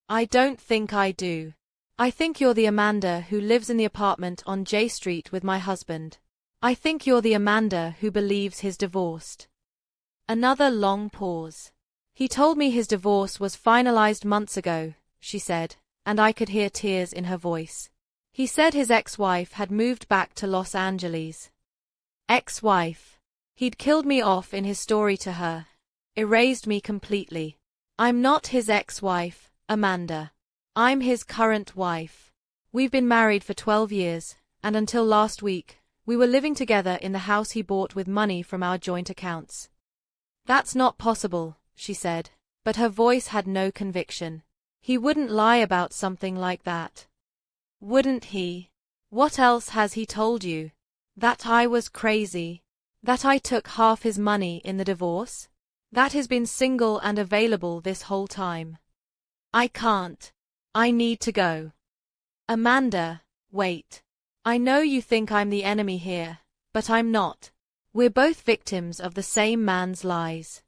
[SPEAKER 1] I don't think I do. I think you're the Amanda who lives in the apartment on J Street with my husband. I think you're the Amanda who believes he's divorced. Another long pause. He told me his divorce was finalized months ago, she said, and I could hear tears in her voice. He said his ex-wife had moved back to Los Angeles. Ex-wife. He'd killed me off in his story to her. Erased me completely. I'm not his ex-wife, Amanda. I'm his current wife. We've been married for 12 years, and until last week, we were living together in the house he bought with money from our joint accounts. That's not possible, she said, but her voice had no conviction. He wouldn't lie about something like that. Wouldn't he? What else has he told you? That I was crazy? That I took half his money in the divorce? That he's been single and available this whole time? I can't. I need to go. Amanda, wait. I know you think I'm the enemy here, but I'm not. We're both victims of the same man's lies.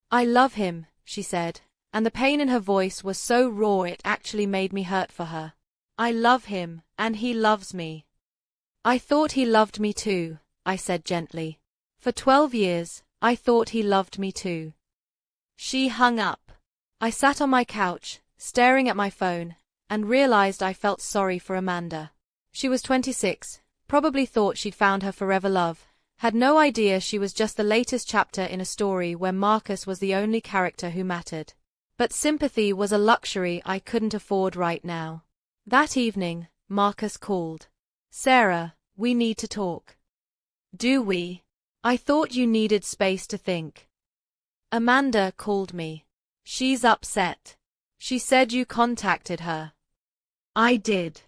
[SPEAKER 1] I love him, she said, and the pain in her voice was so raw it actually made me hurt for her. I love him, and he loves me. I thought he loved me too, I said gently. For 12 years, I thought he loved me too. She hung up. I sat on my couch, staring at my phone, and realized I felt sorry for Amanda. She was 26, probably thought she'd found her forever love, had no idea she was just the latest chapter in a story where Marcus was the only character who mattered. But sympathy was a luxury I couldn't afford right now. That evening, Marcus called. Sarah, we need to talk. Do we? I thought you needed space to think. Amanda called me. She's upset. She said you contacted her. I did.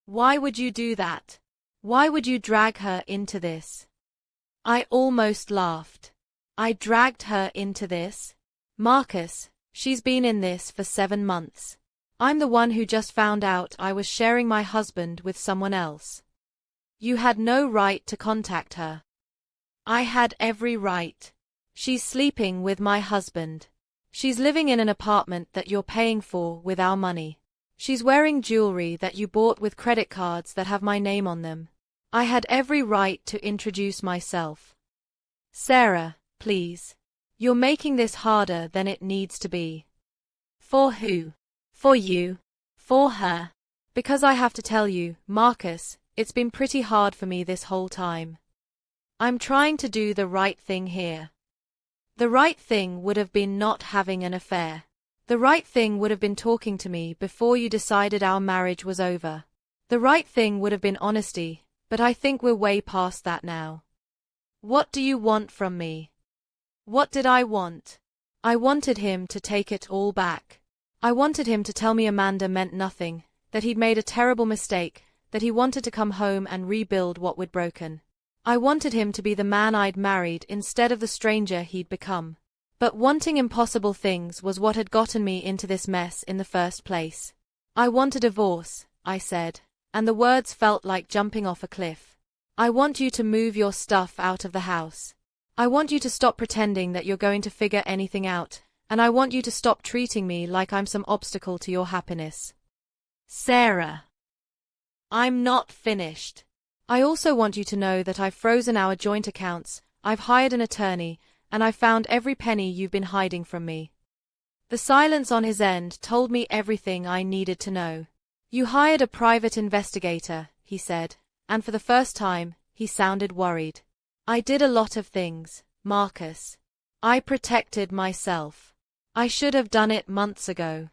[SPEAKER 1] Why would you do that? Why would you drag her into this? I almost laughed. I dragged her into this? Marcus, she's been in this for 7 months. I'm the one who just found out I was sharing my husband with someone else. You had no right to contact her. I had every right. She's sleeping with my husband. She's living in an apartment that you're paying for with our money. She's wearing jewelry that you bought with credit cards that have my name on them. I had every right to introduce myself. Sarah, please. You're making this harder than it needs to be. For who? For you. For her. Because I have to tell you, Marcus, it's been pretty hard for me this whole time. I'm trying to do the right thing here. The right thing would have been not having an affair. The right thing would have been talking to me before you decided our marriage was over. The right thing would have been honesty, but I think we're way past that now. What do you want from me? What did I want? I wanted him to take it all back. I wanted him to tell me Amanda meant nothing, that he'd made a terrible mistake, that he wanted to come home and rebuild what we'd broken. I wanted him to be the man I'd married instead of the stranger he'd become. But wanting impossible things was what had gotten me into this mess in the first place. I want a divorce, I said, and the words felt like jumping off a cliff. I want you to move your stuff out of the house. I want you to stop pretending that you're going to figure anything out, and I want you to stop treating me like I'm some obstacle to your happiness. Sarah. I'm not finished. I also want you to know that I've frozen our joint accounts, I've hired an attorney, and I've found every penny you've been hiding from me. The silence on his end told me everything I needed to know. You hired a private investigator, he said, and for the first time, he sounded worried. I did a lot of things, Marcus. I protected myself. I should have done it months ago.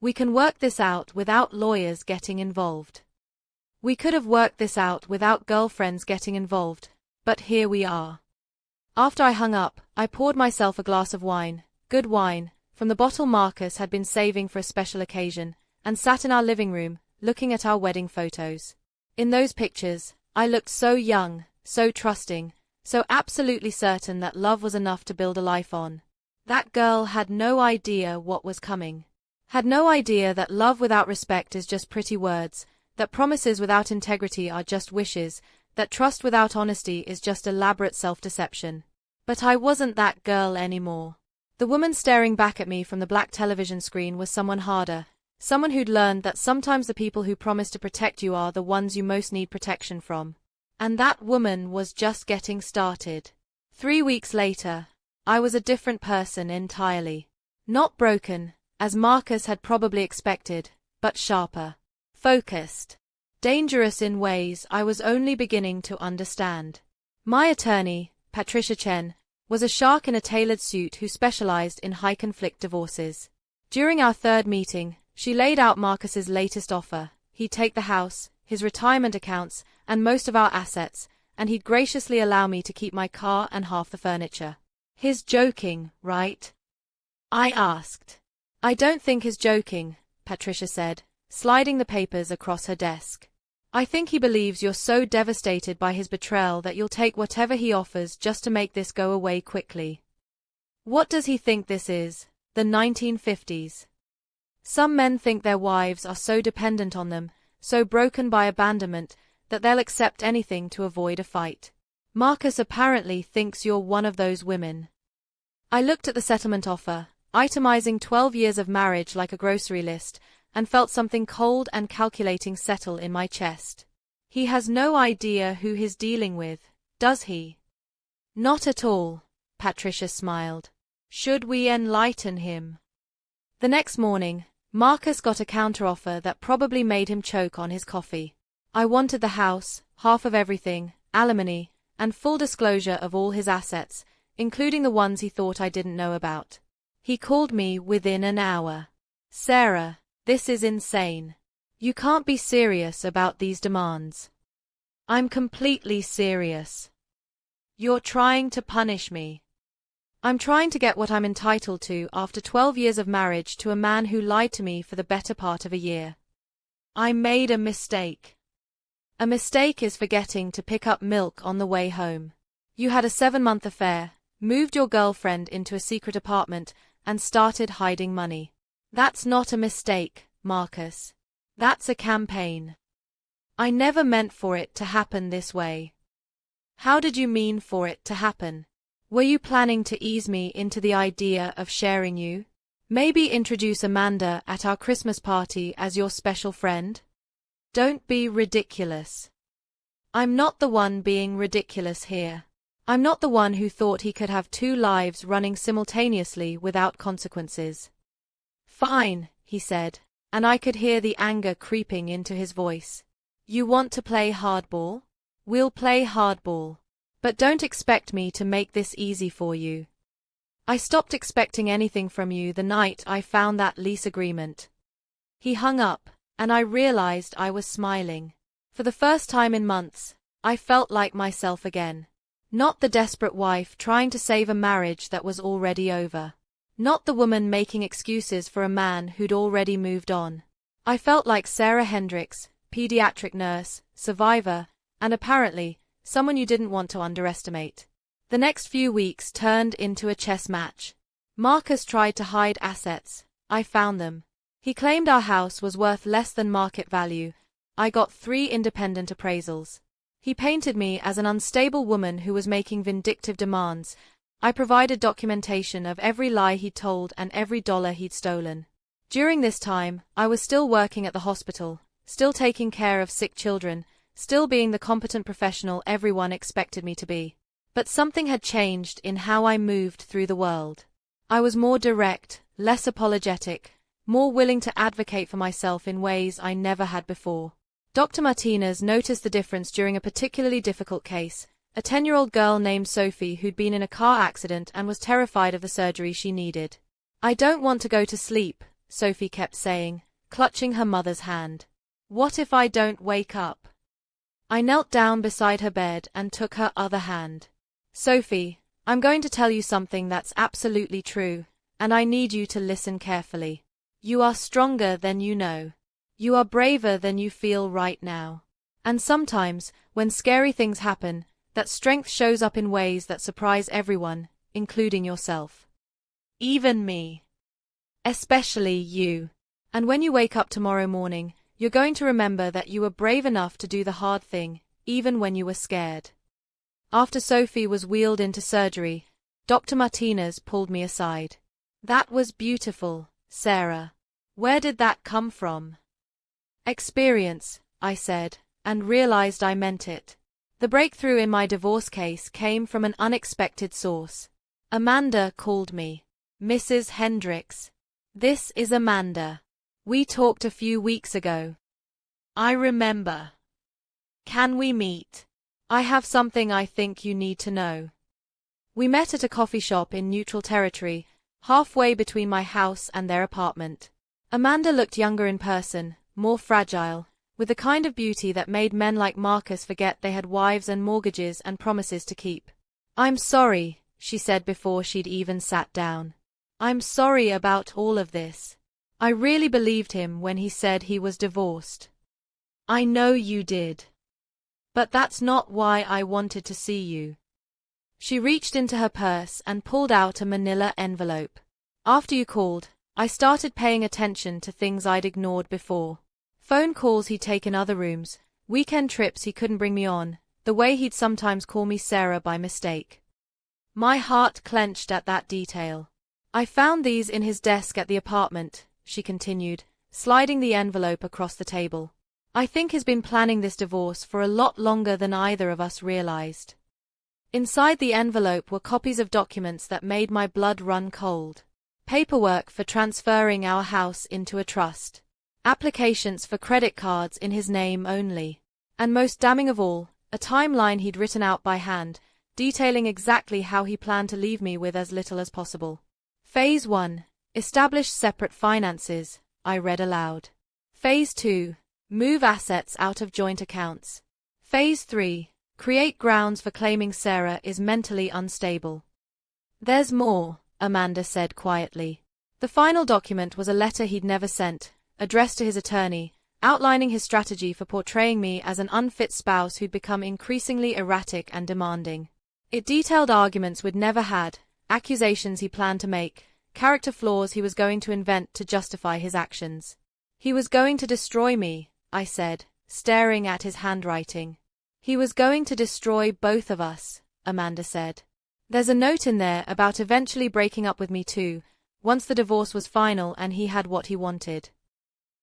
[SPEAKER 1] We can work this out without lawyers getting involved. We could have worked this out without girlfriends getting involved, but here we are. After I hung up, I poured myself a glass of wine, good wine, from the bottle Marcus had been saving for a special occasion, and sat in our living room, looking at our wedding photos. In those pictures, I looked so young, so trusting, so absolutely certain that love was enough to build a life on. That girl had no idea what was coming. Had no idea that love without respect is just pretty words, that promises without integrity are just wishes, that trust without honesty is just elaborate self-deception. But I wasn't that girl anymore. The woman staring back at me from the black television screen was someone harder, someone who'd learned that sometimes the people who promise to protect you are the ones you most need protection from. And that woman was just getting started. 3 weeks later, I was a different person entirely. Not broken, as Marcus had probably expected, but sharper, focused, dangerous in ways I was only beginning to understand. My attorney, Patricia Chen, was a shark in a tailored suit who specialized in high-conflict divorces. During our third meeting, she laid out Marcus's latest offer. He'd take the house, his retirement accounts, and most of our assets, and he'd graciously allow me to keep my car and half the furniture. He's joking, right? I asked. I don't think he's joking, Patricia said, sliding the papers across her desk. I think he believes you're so devastated by his betrayal that you'll take whatever he offers just to make this go away quickly. What does he think this is, the 1950s? Some men think their wives are so dependent on them, so broken by abandonment, that they'll accept anything to avoid a fight. Marcus apparently thinks you're one of those women. I looked at the settlement offer, itemizing 12 years of marriage like a grocery list, and felt something cold and calculating settle in my chest. He has no idea who he's dealing with, does he? Not at all, Patricia smiled. Should we enlighten him? The next morning, Marcus got a counteroffer that probably made him choke on his coffee. I wanted the house, half of everything, alimony, and full disclosure of all his assets, including the ones he thought I didn't know about. He called me within an hour. Sarah, this is insane. You can't be serious about these demands. I'm completely serious. You're trying to punish me. I'm trying to get what I'm entitled to after 12 years of marriage to a man who lied to me for the better part of a year. I made a mistake. A mistake is forgetting to pick up milk on the way home. You had a 7-month affair, moved your girlfriend into a secret apartment, and started hiding money. That's not a mistake, Marcus. That's a campaign. I never meant for it to happen this way. How did you mean for it to happen? Were you planning to ease me into the idea of sharing you? Maybe introduce Amanda at our Christmas party as your special friend? Don't be ridiculous. I'm not the one being ridiculous here. I'm not the one who thought he could have 2 lives running simultaneously without consequences. Fine, he said, and I could hear the anger creeping into his voice. You want to play hardball? We'll play hardball. But don't expect me to make this easy for you. I stopped expecting anything from you the night I found that lease agreement. He hung up, and I realized I was smiling. For the first time in months, I felt like myself again. Not the desperate wife trying to save a marriage that was already over. Not the woman making excuses for a man who'd already moved on. I felt like Sarah Hendricks, pediatric nurse, survivor, and apparently, someone you didn't want to underestimate. The next few weeks turned into a chess match. Marcus tried to hide assets. I found them. He claimed our house was worth less than market value. I got 3 independent appraisals. He painted me as an unstable woman who was making vindictive demands. I provided documentation of every lie he'd told and every dollar he'd stolen. During this time, I was still working at the hospital, still taking care of sick children, still being the competent professional everyone expected me to be. But something had changed in how I moved through the world. I was more direct, less apologetic, more willing to advocate for myself in ways I never had before. Dr. Martinez noticed the difference during a particularly difficult case, a 10-year-old girl named Sophie who'd been in a car accident and was terrified of the surgery she needed. I don't want to go to sleep, Sophie kept saying, clutching her mother's hand. What if I don't wake up? I knelt down beside her bed and took her other hand. Sophie, I'm going to tell you something that's absolutely true, and I need you to listen carefully. You are stronger than you know. You are braver than you feel right now. And sometimes, when scary things happen, that strength shows up in ways that surprise everyone, including yourself. Even me. Especially you. And when you wake up tomorrow morning, you're going to remember that you were brave enough to do the hard thing, even when you were scared. After Sophie was wheeled into surgery, Dr. Martinez pulled me aside. That was beautiful, Sarah. Where did that come from? Experience, I said, and realized I meant it. The breakthrough in my divorce case came from an unexpected source. Amanda called me. Mrs. Hendricks. This is Amanda. We talked a few weeks ago. I remember. Can we meet? I have something I think you need to know. We met at a coffee shop in neutral territory, halfway between my house and their apartment. Amanda looked younger in person, more fragile, with the kind of beauty that made men like Marcus forget they had wives and mortgages and promises to keep. I'm sorry, she said before she'd even sat down. I'm sorry about all of this. I really believed him when he said he was divorced. I know you did. But that's not why I wanted to see you. She reached into her purse and pulled out a manila envelope. After you called, I started paying attention to things I'd ignored before. Phone calls he'd take in other rooms, weekend trips he couldn't bring me on, the way he'd sometimes call me Sarah by mistake. My heart clenched at that detail. I found these in his desk at the apartment, she continued, sliding the envelope across the table. I think he's been planning this divorce for a lot longer than either of us realized. Inside the envelope were copies of documents that made my blood run cold. Paperwork for transferring our house into a trust. Applications for credit cards in his name only. And most damning of all, a timeline he'd written out by hand, detailing exactly how he planned to leave me with as little as possible. Phase 1. Establish separate finances, I read aloud. Phase 2. Move assets out of joint accounts. Phase 3. Create grounds for claiming Sarah is mentally unstable. There's more, Amanda said quietly. The final document was a letter he'd never sent, addressed to his attorney, outlining his strategy for portraying me as an unfit spouse who'd become increasingly erratic and demanding. It detailed arguments we'd never had, accusations he planned to make, character flaws he was going to invent to justify his actions. He was going to destroy me, I said, staring at his handwriting. He was going to destroy both of us, Amanda said. There's a note in there about eventually breaking up with me too, once the divorce was final and he had what he wanted.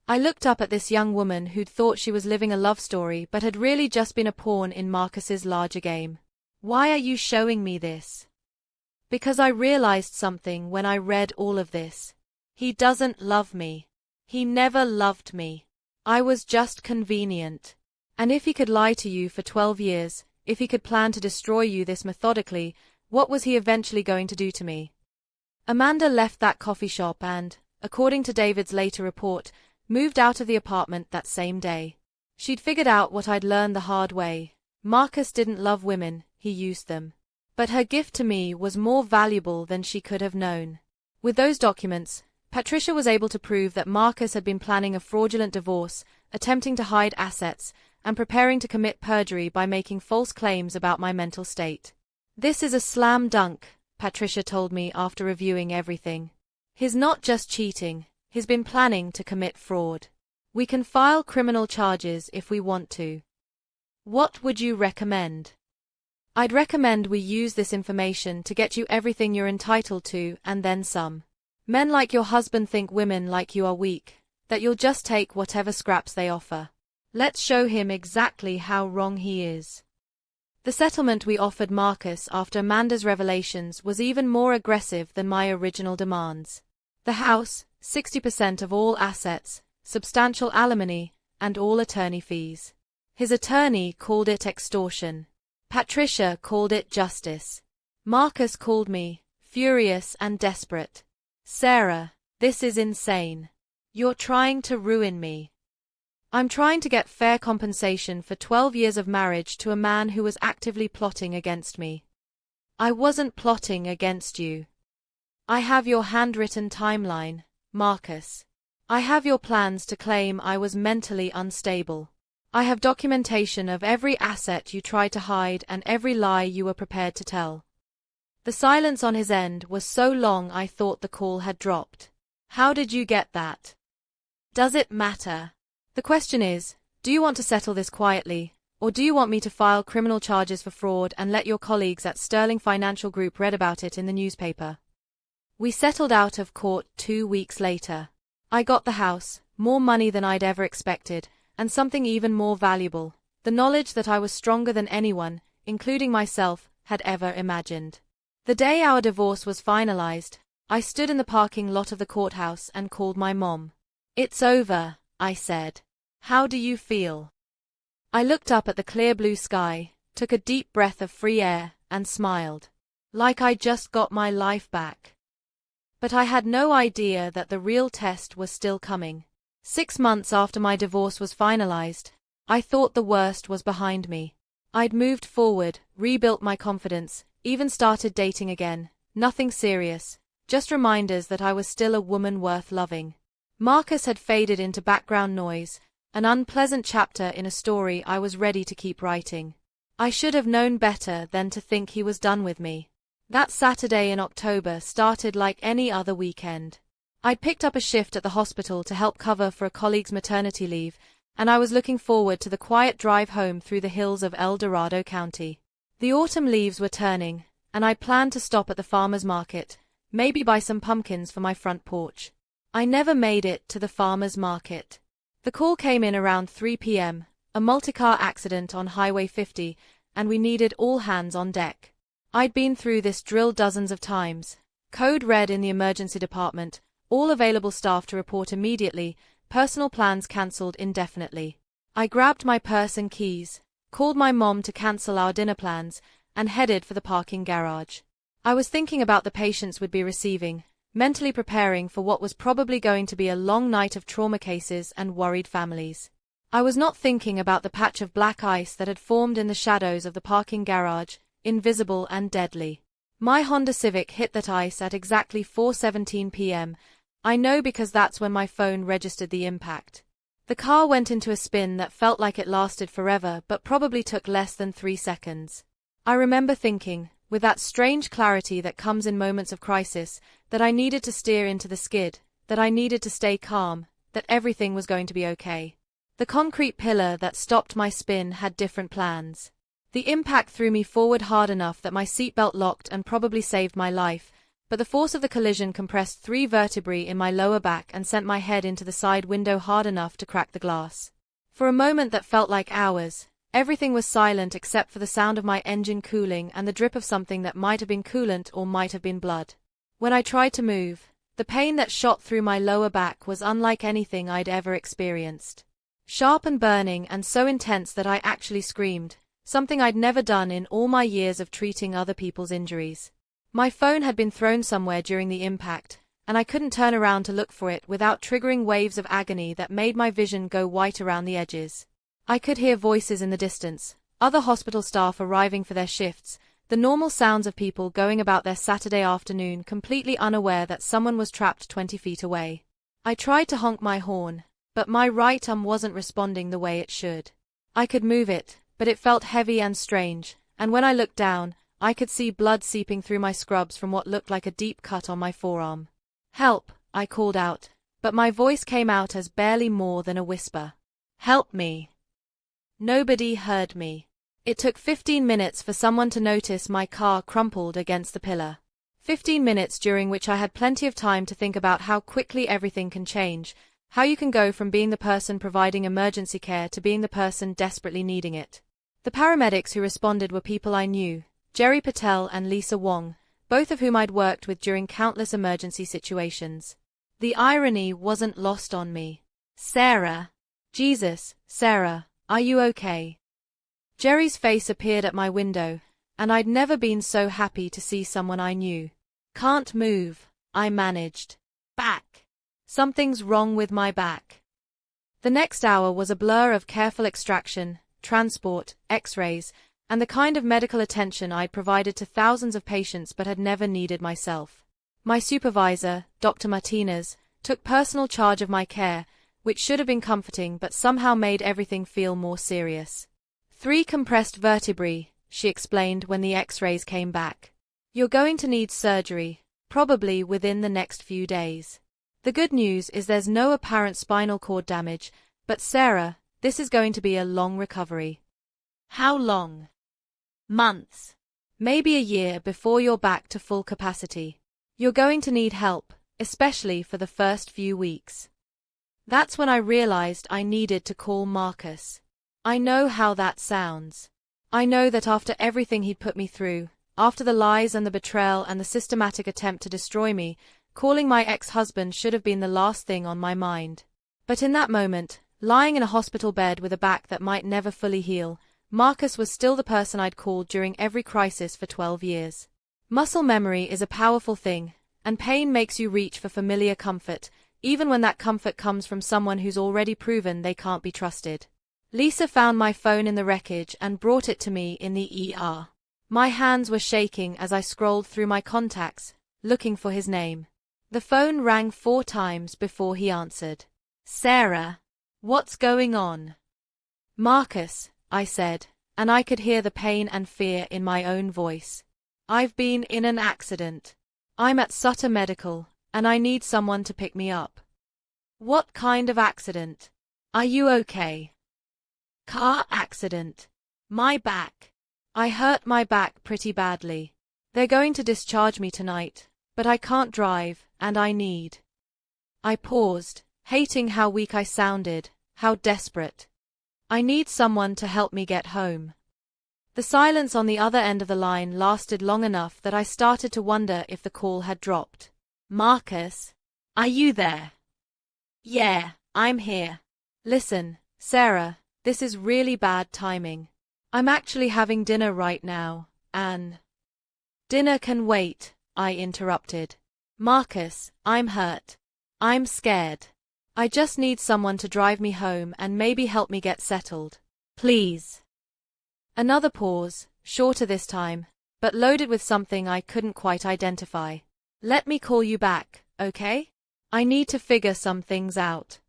[SPEAKER 1] I looked up at this young woman who'd thought she was living a love story but had really just been a pawn in Marcus's larger game. Why are you showing me this? Because I realized something when I read all of this. He doesn't love me. He never loved me. I was just convenient. And if he could lie to you for 12 years, if he could plan to destroy you this methodically, what was he eventually going to do to me? Amanda left that coffee shop and, according to David's later report, moved out of the apartment that same day. She'd figured out what I'd learned the hard way. Marcus didn't love women, he used them. But her gift to me was more valuable than she could have known. With those documents, Patricia was able to prove that Marcus had been planning a fraudulent divorce, attempting to hide assets, and preparing to commit perjury by making false claims about my mental state. This is a slam dunk, Patricia told me after reviewing everything. He's not just cheating, he's been planning to commit fraud. We can file criminal charges if we want to. What would you recommend? I'd recommend we use this information to get you everything you're entitled to and then some. Men like your husband think women like you are weak, that you'll just take whatever scraps they offer. Let's show him exactly how wrong he is. The settlement we offered Marcus after Amanda's revelations was even more aggressive than my original demands. The house, 60% of all assets, substantial alimony, and all attorney fees. His attorney called it extortion. Patricia called it justice. Marcus called me furious and desperate. Sarah, this is insane. You're trying to ruin me. I'm trying to get fair compensation for 12 years of marriage to a man who was actively plotting against me. I wasn't plotting against you. I have your handwritten timeline, Marcus. I have your plans to claim I was mentally unstable. I have documentation of every asset you tried to hide and every lie you were prepared to tell. The silence on his end was so long I thought the call had dropped. How did you get that? Does it matter? The question is, do you want to settle this quietly, or do you want me to file criminal charges for fraud and let your colleagues at Sterling Financial Group read about it in the newspaper? We settled out of court 2 weeks later. I got the house, more money than I'd ever expected, and something even more valuable, the knowledge that I was stronger than anyone, including myself, had ever imagined. The day our divorce was finalized, I stood in the parking lot of the courthouse and called my mom. "It's over," I said. "How do you feel?" I looked up at the clear blue sky, took a deep breath of free air, and smiled. Like I just got my life back. But I had no idea that the real test was still coming. 6 months after my divorce was finalized, I thought the worst was behind me. I'd moved forward, rebuilt my confidence, even started dating again. Nothing serious, just reminders that I was still a woman worth loving. Marcus had faded into background noise, an unpleasant chapter in a story I was ready to keep writing. I should have known better than to think he was done with me. That Saturday in October started like any other weekend. I'd picked up a shift at the hospital to help cover for a colleague's maternity leave, and I was looking forward to the quiet drive home through the hills of El Dorado County. The autumn leaves were turning, and I planned to stop at the farmer's market, maybe buy some pumpkins for my front porch. I never made it to the farmer's market. The call came in around 3 p.m., a multi-car accident on Highway 50, and we needed all hands on deck. I'd been through this drill dozens of times. Code red in the emergency department, all available staff to report immediately, personal plans cancelled indefinitely. I grabbed my purse and keys, called my mom to cancel our dinner plans, and headed for the parking garage. I was thinking about the patients we'd be receiving, mentally preparing for what was probably going to be a long night of trauma cases and worried families. I was not thinking about the patch of black ice that had formed in the shadows of the parking garage, invisible and deadly. My Honda Civic hit that ice at exactly 4:17 p.m. I know because that's when my phone registered the impact. The car went into a spin that felt like it lasted forever but probably took less than 3 seconds. I remember thinking, with that strange clarity that comes in moments of crisis, that I needed to steer into the skid, that I needed to stay calm, that everything was going to be okay. The concrete pillar that stopped my spin had different plans. The impact threw me forward hard enough that my seatbelt locked and probably saved my life, but the force of the collision compressed 3 vertebrae in my lower back and sent my head into the side window hard enough to crack the glass. For a moment that felt like hours, everything was silent except for the sound of my engine cooling and the drip of something that might have been coolant or might have been blood. When I tried to move, the pain that shot through my lower back was unlike anything I'd ever experienced. Sharp and burning and so intense that I actually screamed, something I'd never done in all my years of treating other people's injuries. My phone had been thrown somewhere during the impact, and I couldn't turn around to look for it without triggering waves of agony that made my vision go white around the edges. I could hear voices in the distance, other hospital staff arriving for their shifts, the normal sounds of people going about their Saturday afternoon completely unaware that someone was trapped 20 feet away. I tried to honk my horn, but my right arm wasn't responding the way it should. I could move it, but it felt heavy and strange, and when I looked down, I could see blood seeping through my scrubs from what looked like a deep cut on my forearm. "Help," I called out, but my voice came out as barely more than a whisper. "Help me." Nobody heard me. It took 15 minutes for someone to notice my car crumpled against the pillar. 15 minutes during which I had plenty of time to think about how quickly everything can change, how you can go from being the person providing emergency care to being the person desperately needing it. The paramedics who responded were people I knew, Jerry Patel and Lisa Wong, both of whom I'd worked with during countless emergency situations. The irony wasn't lost on me. "Sarah. Jesus, Sarah, are you okay?" Jerry's face appeared at my window, and I'd never been so happy to see someone I knew. "Can't move," I managed. "Back. Something's wrong with my back." The next hour was a blur of careful extraction, transport, x-rays, and the kind of medical attention I'd provided to thousands of patients but had never needed myself. My supervisor, Dr. Martinez, took personal charge of my care, which should have been comforting but somehow made everything feel more serious. 3 compressed vertebrae, she explained when the x-rays came back. "You're going to need surgery, probably within the next few days." The good news is there's no apparent spinal cord damage, but Sarah, this is going to be a long recovery.
[SPEAKER 2] How long? Months.
[SPEAKER 1] Maybe a year before you're back to full capacity. You're going to need help, especially for the first few weeks. That's when I realized I needed to call Marcus. I know how that sounds. I know that after everything he'd put me through, after the lies and the betrayal and the systematic attempt to destroy me, calling my ex-husband should have been the last thing on my mind. But in that moment, lying in a hospital bed with a back that might never fully heal, Marcus was still the person I'd called during every crisis for 12 years. Muscle memory is a powerful thing, and pain makes you reach for familiar comfort, even when that comfort comes from someone who's already proven they can't be trusted. Lisa found my phone in the wreckage and brought it to me in the ER. My hands were shaking as I scrolled through my contacts, looking for his name. The phone rang 4 times before he answered.
[SPEAKER 2] Sarah, what's going on?
[SPEAKER 1] Marcus, I said, and I could hear the pain and fear in my own voice. I've been in an accident. I'm at Sutter Medical, and I need someone to pick me up.
[SPEAKER 2] What kind of accident? Are you okay?
[SPEAKER 1] Car accident.
[SPEAKER 2] My back.
[SPEAKER 1] I hurt my back pretty badly. They're going to discharge me tonight, but I can't drive, and I need. I paused, hating how weak I sounded, how desperate. I need someone to help me get home. The silence on the other end of the line lasted long enough that I started to wonder if the call had dropped.
[SPEAKER 2] Marcus, are you there? Yeah, I'm here.
[SPEAKER 1] Listen, Sarah, this is really bad timing. I'm actually having dinner right now, and…
[SPEAKER 2] Dinner can wait, I interrupted.
[SPEAKER 1] Marcus, I'm hurt. I'm scared. I just need someone to drive me home and maybe help me get settled.
[SPEAKER 2] Please.
[SPEAKER 1] Another pause, shorter this time, but loaded with something I couldn't quite identify. Let me call you back, okay? I need to figure some things out.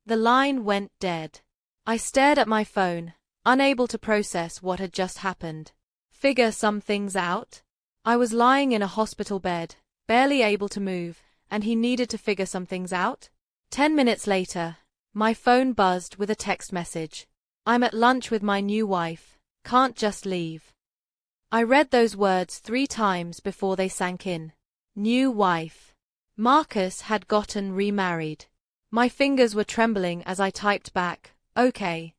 [SPEAKER 1] The line went dead. I stared at my phone, unable to process what had just happened. Figure some things out? I was lying in a hospital bed, barely able to move, and he needed to figure some things out? 10 minutes later, my phone buzzed with a text message. I'm at lunch with my new wife, can't just leave. I read those words 3 times before they sank in. New wife. Marcus had gotten remarried. My fingers were trembling as I typed back, okay.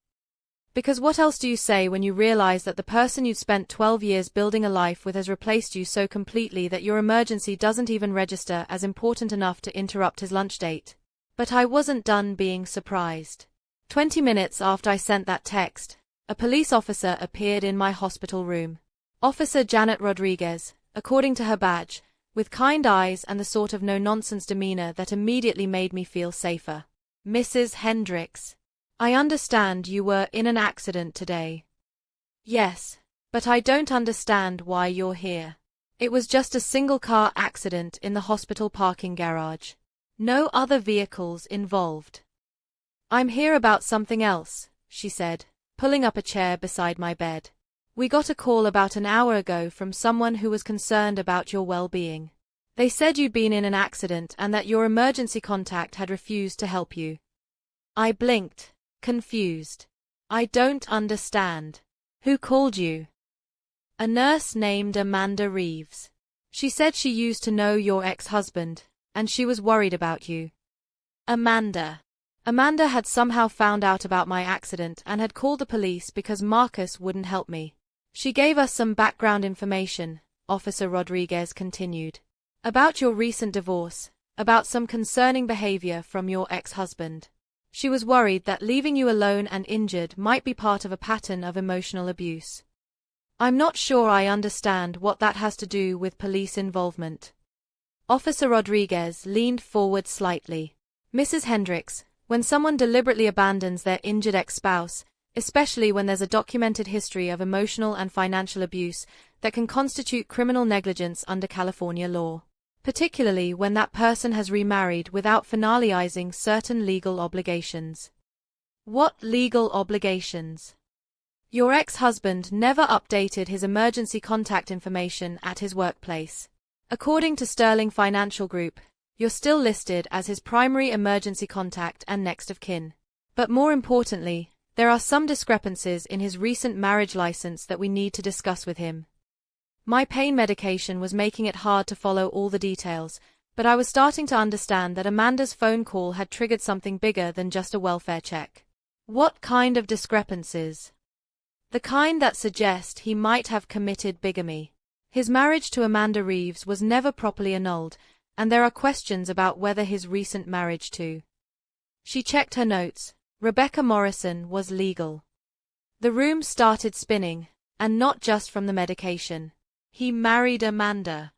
[SPEAKER 1] Because what else do you say when you realize that the person you'd spent 12 years building a life with has replaced you so completely that your emergency doesn't even register as important enough to interrupt his lunch date? But I wasn't done being surprised. 20 minutes after I sent that text, a police officer appeared in my hospital room. Officer Janet Rodriguez, according to her badge, with kind eyes and the sort of no-nonsense demeanor that immediately made me feel safer. Mrs. Hendricks, I understand you were in an accident today. Yes, but I don't understand why you're here. It was just a single-car accident in the hospital parking garage. No other vehicles involved. I'm here about something else, she said, pulling up a chair beside my bed. We got a call about an hour ago from someone who was concerned about your well-being. They said you'd been in an accident and that your emergency contact had refused to help you. I blinked, confused. I don't understand. Who called you? A nurse named Amanda Reeves. She said she used to know your ex-husband, and she was worried about you. Amanda. Amanda had somehow found out about my accident and had called the police because Marcus wouldn't help me. She gave us some background information, Officer Rodriguez continued, about your recent divorce, about some concerning behavior from your ex-husband. She was worried that leaving you alone and injured might be part of a pattern of emotional abuse. I'm not sure I understand what that has to do with police involvement. Officer Rodriguez leaned forward slightly. Mrs. Hendricks, when someone deliberately abandons their injured ex-spouse, especially when there's a documented history of emotional and financial abuse, that can constitute criminal negligence under California law, particularly when that person has remarried without finalizing certain legal obligations. What legal obligations? Your ex-husband never updated his emergency contact information at his workplace. According to Sterling Financial Group, You're still listed as his primary emergency contact and next of kin. But more importantly, there are some discrepancies in his recent marriage license that we need to discuss with him. My pain medication was making it hard to follow all the details, but I was starting to understand that Amanda's phone call had triggered something bigger than just a welfare check. What kind of discrepancies? The kind that suggest he might have committed bigamy. His marriage to Amanda Reeves was never properly annulled, and there are questions about whether his recent marriage to— She checked her notes. Rebecca Morrison was legal. The room started spinning, and not just from the medication. He married Amanda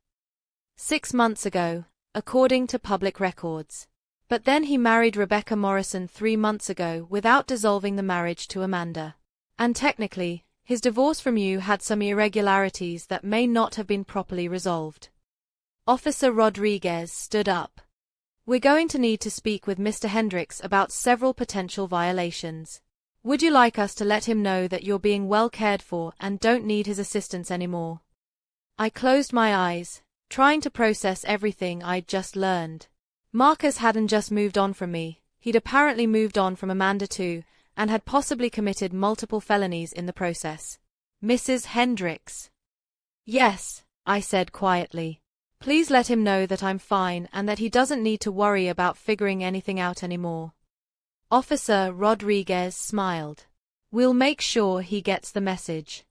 [SPEAKER 1] 6 months ago, according to public records. But then he married Rebecca Morrison 3 months ago without dissolving the marriage to Amanda. And technically, his divorce from you had some irregularities that may not have been properly resolved. Officer Rodriguez stood up. We're going to need to speak with Mr. Hendricks about several potential violations. Would you like us to let him know that you're being well cared for and don't need his assistance anymore? I closed my eyes, trying to process everything I'd just learned. Marcus hadn't just moved on from me, he'd apparently moved on from Amanda too, and had possibly committed multiple felonies in the process. Mrs. Hendricks. Yes, I said quietly. Please let him know that I'm fine and that he doesn't need to worry about figuring anything out anymore. Officer Rodriguez smiled. We'll make sure he gets the message.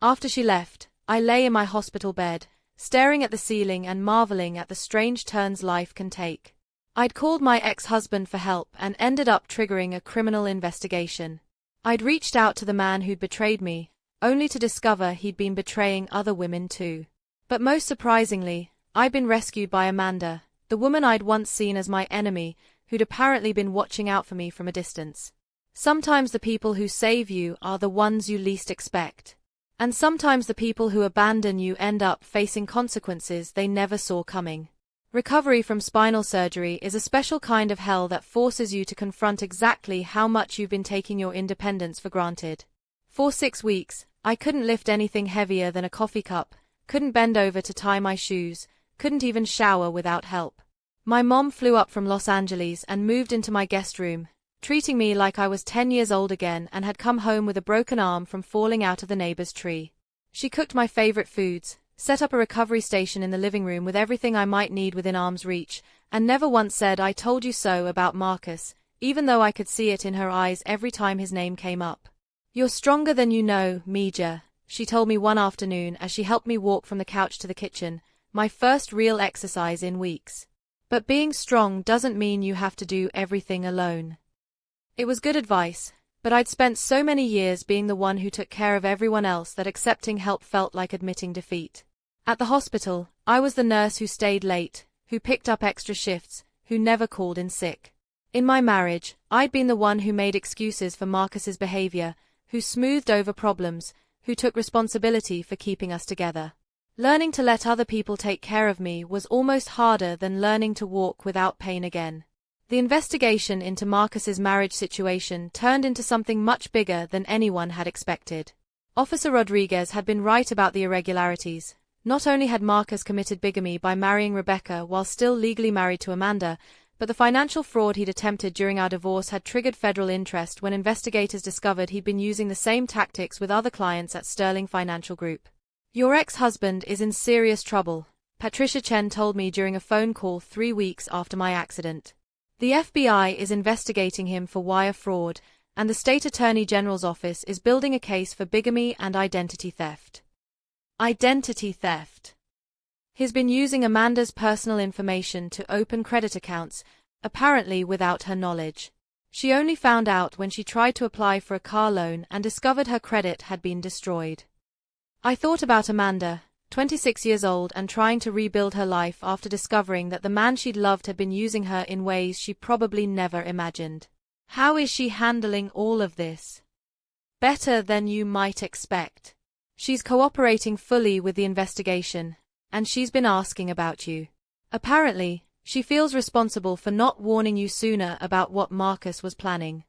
[SPEAKER 1] After she left, I lay in my hospital bed, staring at the ceiling and marveling at the strange turns life can take. I'd called my ex-husband for help and ended up triggering a criminal investigation. I'd reached out to the man who'd betrayed me, only to discover he'd been betraying other women too. But most surprisingly, I'd been rescued by Amanda, the woman I'd once seen as my enemy, who'd apparently been watching out for me from a distance. Sometimes the people who save you are the ones you least expect. And sometimes the people who abandon you end up facing consequences they never saw coming. Recovery from spinal surgery is a special kind of hell that forces you to confront exactly how much you've been taking your independence for granted. For 6 weeks, I couldn't lift anything heavier than a coffee cup, couldn't bend over to tie my shoes, couldn't even shower without help. My mom flew up from Los Angeles and moved into my guest room, treating me like I was 10 years old again and had come home with a broken arm from falling out of the neighbor's tree. She cooked my favorite foods, set up a recovery station in the living room with everything I might need within arm's reach, and never once said "I told you so" about Marcus, even though I could see it in her eyes every time his name came up. You're stronger than you know, Mija, she told me one afternoon as she helped me walk from the couch to the kitchen, my first real exercise in weeks. But being strong doesn't mean you have to do everything alone. It was good advice, but I'd spent so many years being the one who took care of everyone else that accepting help felt like admitting defeat. At the hospital, I was the nurse who stayed late, who picked up extra shifts, who never called in sick. In my marriage, I'd been the one who made excuses for Marcus's behavior, who smoothed over problems, who took responsibility for keeping us together. Learning to let other people take care of me was almost harder than learning to walk without pain again. The investigation into Marcus's marriage situation turned into something much bigger than anyone had expected. Officer Rodriguez had been right about the irregularities. Not only had Marcus committed bigamy by marrying Rebecca while still legally married to Amanda, but the financial fraud he'd attempted during our divorce had triggered federal interest when investigators discovered he'd been using the same tactics with other clients at Sterling Financial Group. Your ex-husband is in serious trouble, Patricia Chen told me during a phone call 3 weeks after my accident. The FBI is investigating him for wire fraud, and the State Attorney General's office is building a case for bigamy and identity theft. Identity theft. He's been using Amanda's personal information to open credit accounts, apparently without her knowledge. She only found out when she tried to apply for a car loan and discovered her credit had been destroyed. I thought about Amanda, 26 years old and trying to rebuild her life after discovering that the man she'd loved had been using her in ways she probably never imagined. How is she handling all of this? Better than you might expect. She's cooperating fully with the investigation, and she's been asking about you. Apparently, she feels responsible for not warning you sooner about what Marcus was planning.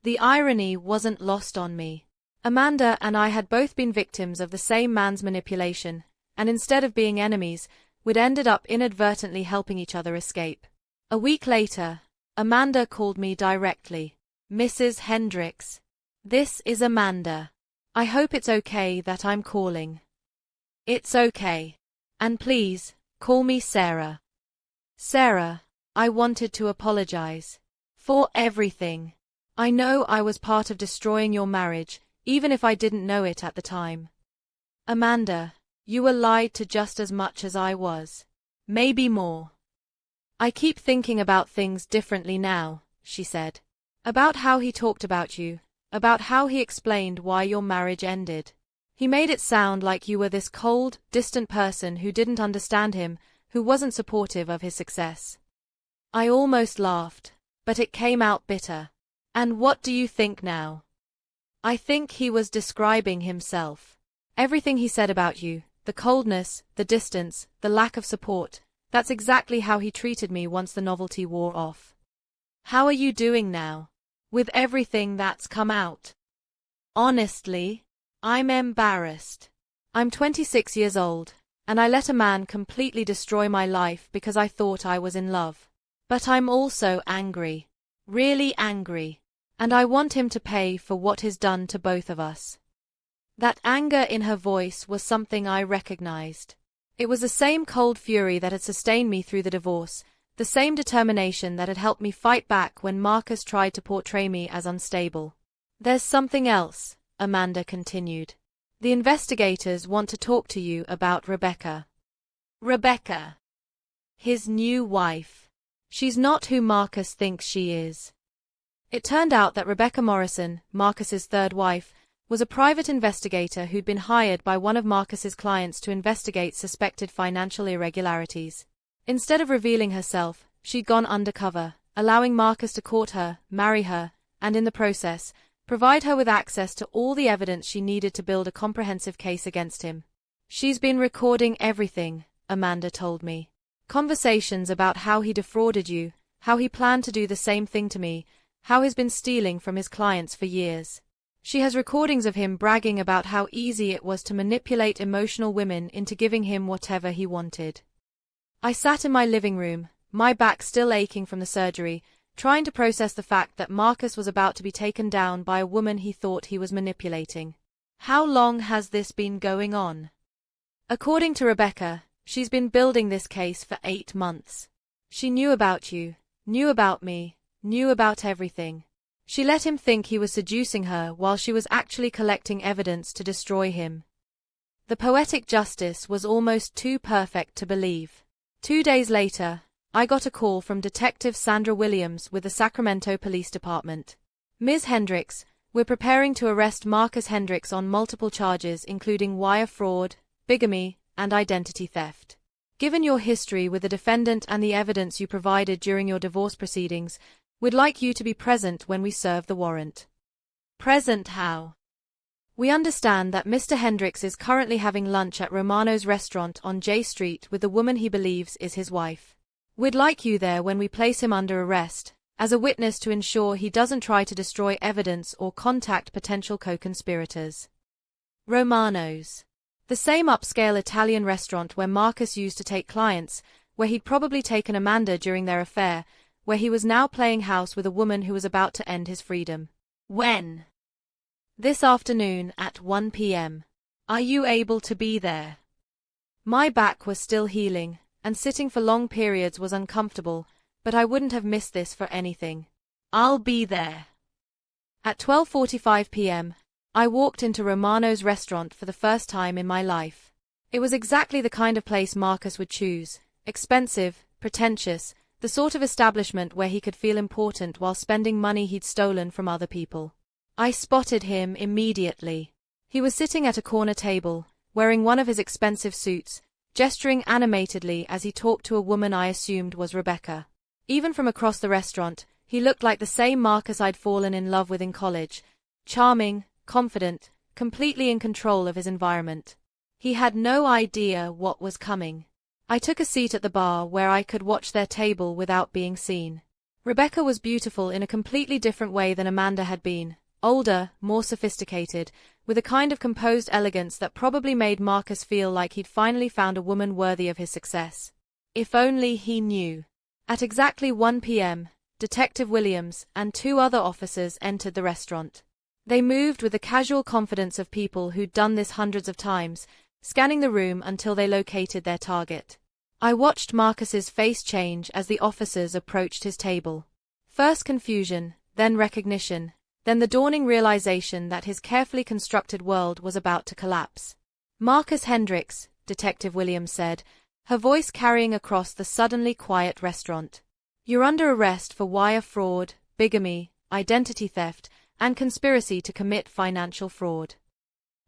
[SPEAKER 1] The irony wasn't lost on me. Amanda and I had both been victims of the same man's manipulation, and instead of being enemies, we'd ended up inadvertently helping each other escape. A week later, Amanda called me directly. "Mrs. Hendricks, this is Amanda. I hope it's okay that I'm calling." "It's okay. And please, call me Sarah." "Sarah, I wanted to apologize for everything. I know I was part of destroying your marriage, even if I didn't know it at the time." "Amanda, you were lied to just as much as I was. Maybe more." "I keep thinking about things differently now," she said. "About how he talked about you, about how he explained why your marriage ended. He made it sound like you were this cold, distant person who didn't understand him, who wasn't supportive of his success." I almost laughed, but it came out bitter. "And what do you think now?" "I think he was describing himself. Everything he said about you, the coldness, the distance, the lack of support, that's exactly how he treated me once the novelty wore off." "How are you doing now, with everything that's come out?" "Honestly, I'm embarrassed. I'm 26 years old, and I let a man completely destroy my life because I thought I was in love. But I'm also angry, really angry, and I want him to pay for what he's done to both of us." That anger in her voice was something I recognized. It was the same cold fury that had sustained me through the divorce, the same determination that had helped me fight back when Marcus tried to portray me as unstable. "There's something else," Amanda continued. "The investigators want to talk to you about Rebecca." "Rebecca? His new wife. She's not who Marcus thinks she is." It turned out that Rebecca Morrison, Marcus's third wife, was a private investigator who'd been hired by one of Marcus's clients to investigate suspected financial irregularities. Instead of revealing herself, she'd gone undercover, allowing Marcus to court her, marry her, and in the process, provide her with access to all the evidence she needed to build a comprehensive case against him. "She's been recording everything," Amanda told me. "Conversations about how he defrauded you, how he planned to do the same thing to me, how he's been stealing from his clients for years. She has recordings of him bragging about how easy it was to manipulate emotional women into giving him whatever he wanted." I sat in my living room, my back still aching from the surgery, trying to process the fact that Marcus was about to be taken down by a woman he thought he was manipulating. "How long has this been going on?" "According to Rebecca, she's been building this case for 8 months. She knew about you, knew about me, knew about everything. She let him think he was seducing her while she was actually collecting evidence to destroy him." The poetic justice was almost too perfect to believe. 2 days later, I got a call from Detective Sandra Williams with the Sacramento Police Department. "Ms. Hendricks, we're preparing to arrest Marcus Hendricks on multiple charges including wire fraud, bigamy, and identity theft. Given your history with the defendant and the evidence you provided during your divorce proceedings, we'd like you to be present when we serve the warrant." "Present how?" "We understand that Mr. Hendricks is currently having lunch at Romano's restaurant on J Street with the woman he believes is his wife. We'd like you there when we place him under arrest, as a witness to ensure he doesn't try to destroy evidence or contact potential co-conspirators." Romano's. The same upscale Italian restaurant where Marcus used to take clients, where he'd probably taken Amanda during their affair, where he was now playing house with a woman who was about to end his freedom. "When?" "This afternoon at 1 p.m. Are you able to be there?" My back was still healing, and sitting for long periods was uncomfortable, but I wouldn't have missed this for anything. "I'll be there." At 12:45 p.m., I walked into Romano's restaurant for the first time in my life. It was exactly the kind of place Marcus would choose: expensive, pretentious, the sort of establishment where he could feel important while spending money he'd stolen from other people. I spotted him immediately. He was sitting at a corner table, wearing one of his expensive suits, gesturing animatedly as he talked to a woman I assumed was Rebecca. Even from across the restaurant, he looked like the same Marcus I'd fallen in love with in college: charming, confident, completely in control of his environment. He had no idea what was coming. I took a seat at the bar where I could watch their table without being seen. Rebecca was beautiful in a completely different way than Amanda had been, older, more sophisticated, with a kind of composed elegance that probably made Marcus feel like he'd finally found a woman worthy of his success. If only he knew. At exactly 1 p.m., Detective Williams and 2 other officers entered the restaurant. They moved with the casual confidence of people who'd done this hundreds of times, scanning the room until they located their target. I watched Marcus's face change as the officers approached his table. First confusion, then recognition, then the dawning realization that his carefully constructed world was about to collapse. "Marcus Hendricks," Detective Williams said, her voice carrying across the suddenly quiet restaurant. "You're under arrest for wire fraud, bigamy, identity theft, and conspiracy to commit financial fraud."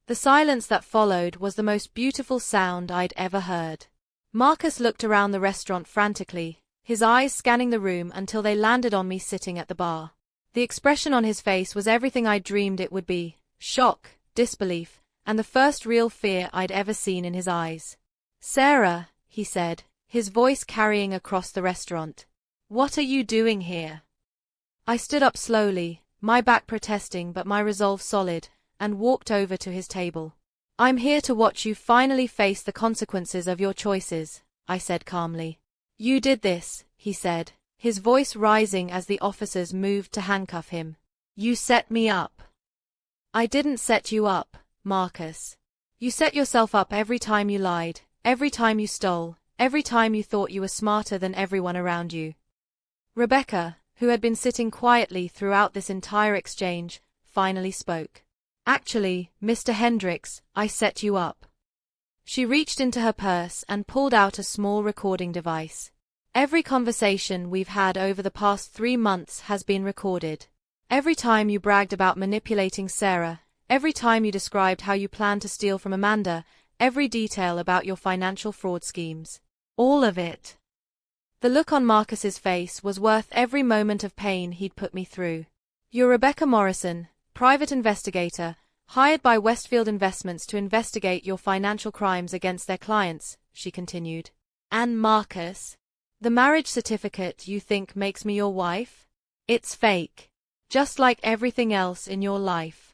[SPEAKER 1] The silence that followed was the most beautiful sound I'd ever heard. Marcus looked around the restaurant frantically, his eyes scanning the room until they landed on me sitting at the bar. The expression on his face was everything I dreamed it would be: shock, disbelief, and the first real fear I'd ever seen in his eyes. "Sarah," he said, his voice carrying across the restaurant. "What are you doing here?" I stood up slowly, my back protesting but my resolve solid, and walked over to his table. "I'm here to watch you finally face the consequences of your choices," I said calmly. "You did this," he said, his voice rising as the officers moved to handcuff him. "You set me up." "I didn't set you up, Marcus. You set yourself up every time you lied, every time you stole, every time you thought you were smarter than everyone around you." Rebecca, who had been sitting quietly throughout this entire exchange, finally spoke. "Actually, Mr. Hendricks, I set you up." She reached into her purse and pulled out a small recording device. "Every conversation we've had over the past 3 months has been recorded. Every time you bragged about manipulating Sarah, every time you described how you planned to steal from Amanda, every detail about your financial fraud schemes. All of it." The look on Marcus's face was worth every moment of pain he'd put me through. "You're Rebecca Morrison, private investigator, hired by Westfield Investments to investigate your financial crimes against their clients," she continued. "And Marcus, the marriage certificate you think makes me your wife? It's fake. Just like everything else in your life."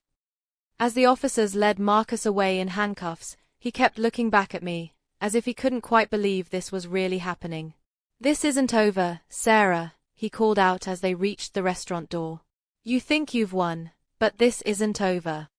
[SPEAKER 1] As the officers led Marcus away in handcuffs, he kept looking back at me, as if he couldn't quite believe this was really happening. "This isn't over, Sarah," he called out as they reached the restaurant door. "You think you've won, but this isn't over."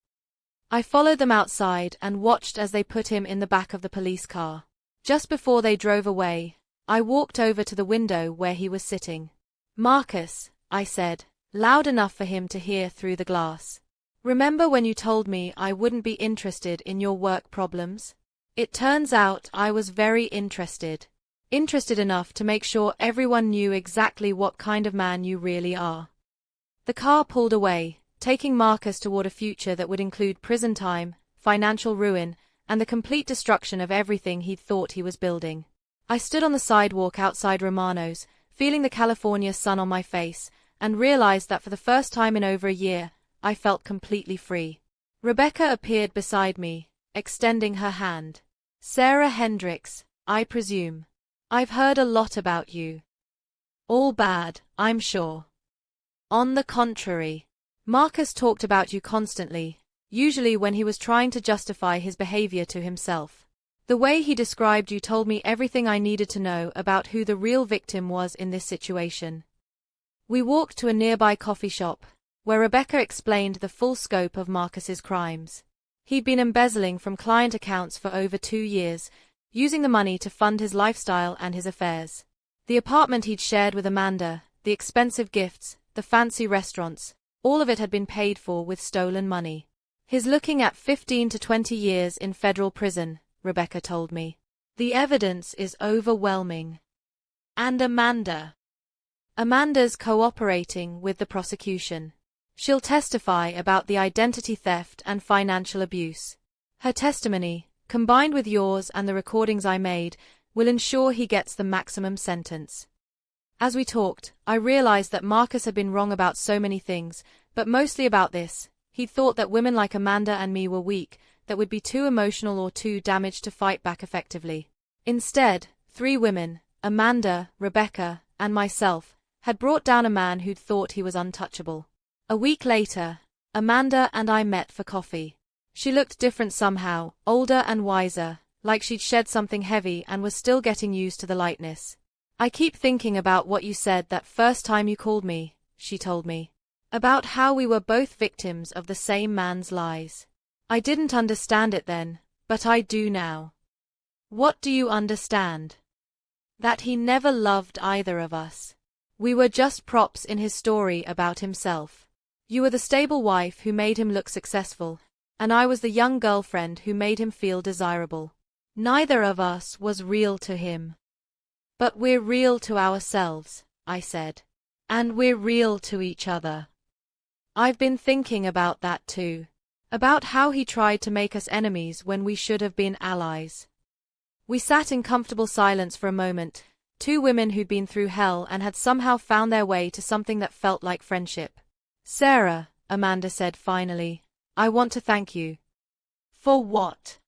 [SPEAKER 1] I followed them outside and watched as they put him in the back of the police car. Just before they drove away, I walked over to the window where he was sitting. "Marcus," I said, loud enough for him to hear through the glass. "Remember when you told me I wouldn't be interested in your work problems? It turns out I was very interested. Interested enough to make sure everyone knew exactly what kind of man you really are." The car pulled away, taking Marcus toward a future that would include prison time, financial ruin, and the complete destruction of everything he'd thought he was building. I stood on the sidewalk outside Romano's, feeling the California sun on my face, and realized that for the first time in over a year, I felt completely free. Rebecca appeared beside me, extending her hand. "Sarah Hendricks, I presume. I've heard a lot about you. All bad, I'm sure." "On the contrary. Marcus talked about you constantly, usually when he was trying to justify his behavior to himself. The way he described you told me everything I needed to know about who the real victim was in this situation." We walked to a nearby coffee shop, where Rebecca explained the full scope of Marcus's crimes. He'd been embezzling from client accounts for over 2 years, using the money to fund his lifestyle and his affairs. The apartment he'd shared with Amanda, the expensive gifts, the fancy restaurants, all of it had been paid for with stolen money. "He's looking at 15 to 20 years in federal prison," Rebecca told me. "The evidence is overwhelming." "And Amanda?" "Amanda's cooperating with the prosecution. She'll testify about the identity theft and financial abuse. Her testimony, combined with yours and the recordings I made, will ensure he gets the maximum sentence." As we talked, I realized that Marcus had been wrong about so many things, but mostly about this. He'd thought that women like Amanda and me were weak, that would be too emotional or too damaged to fight back effectively. Instead, 3 women, Amanda, Rebecca, and myself, had brought down a man who'd thought he was untouchable. A week later, Amanda and I met for coffee. She looked different somehow, older and wiser, like she'd shed something heavy and was still getting used to the lightness. I keep thinking about what you said that first time you called me, she told me. About how we were both victims of the same man's lies. I didn't understand it then, but I do now. What do you understand? That he never loved either of us. We were just props in his story about himself. You were the stable wife who made him look successful, and I was the young girlfriend who made him feel desirable. Neither of us was real to him. But we're real to ourselves, I said. And we're real to each other. I've been thinking about that too. About how he tried to make us enemies when we should have been allies. We sat in comfortable silence for a moment, two women who'd been through hell and had somehow found their way to something that felt like friendship. Sarah, Amanda said finally, I want to thank you. For what?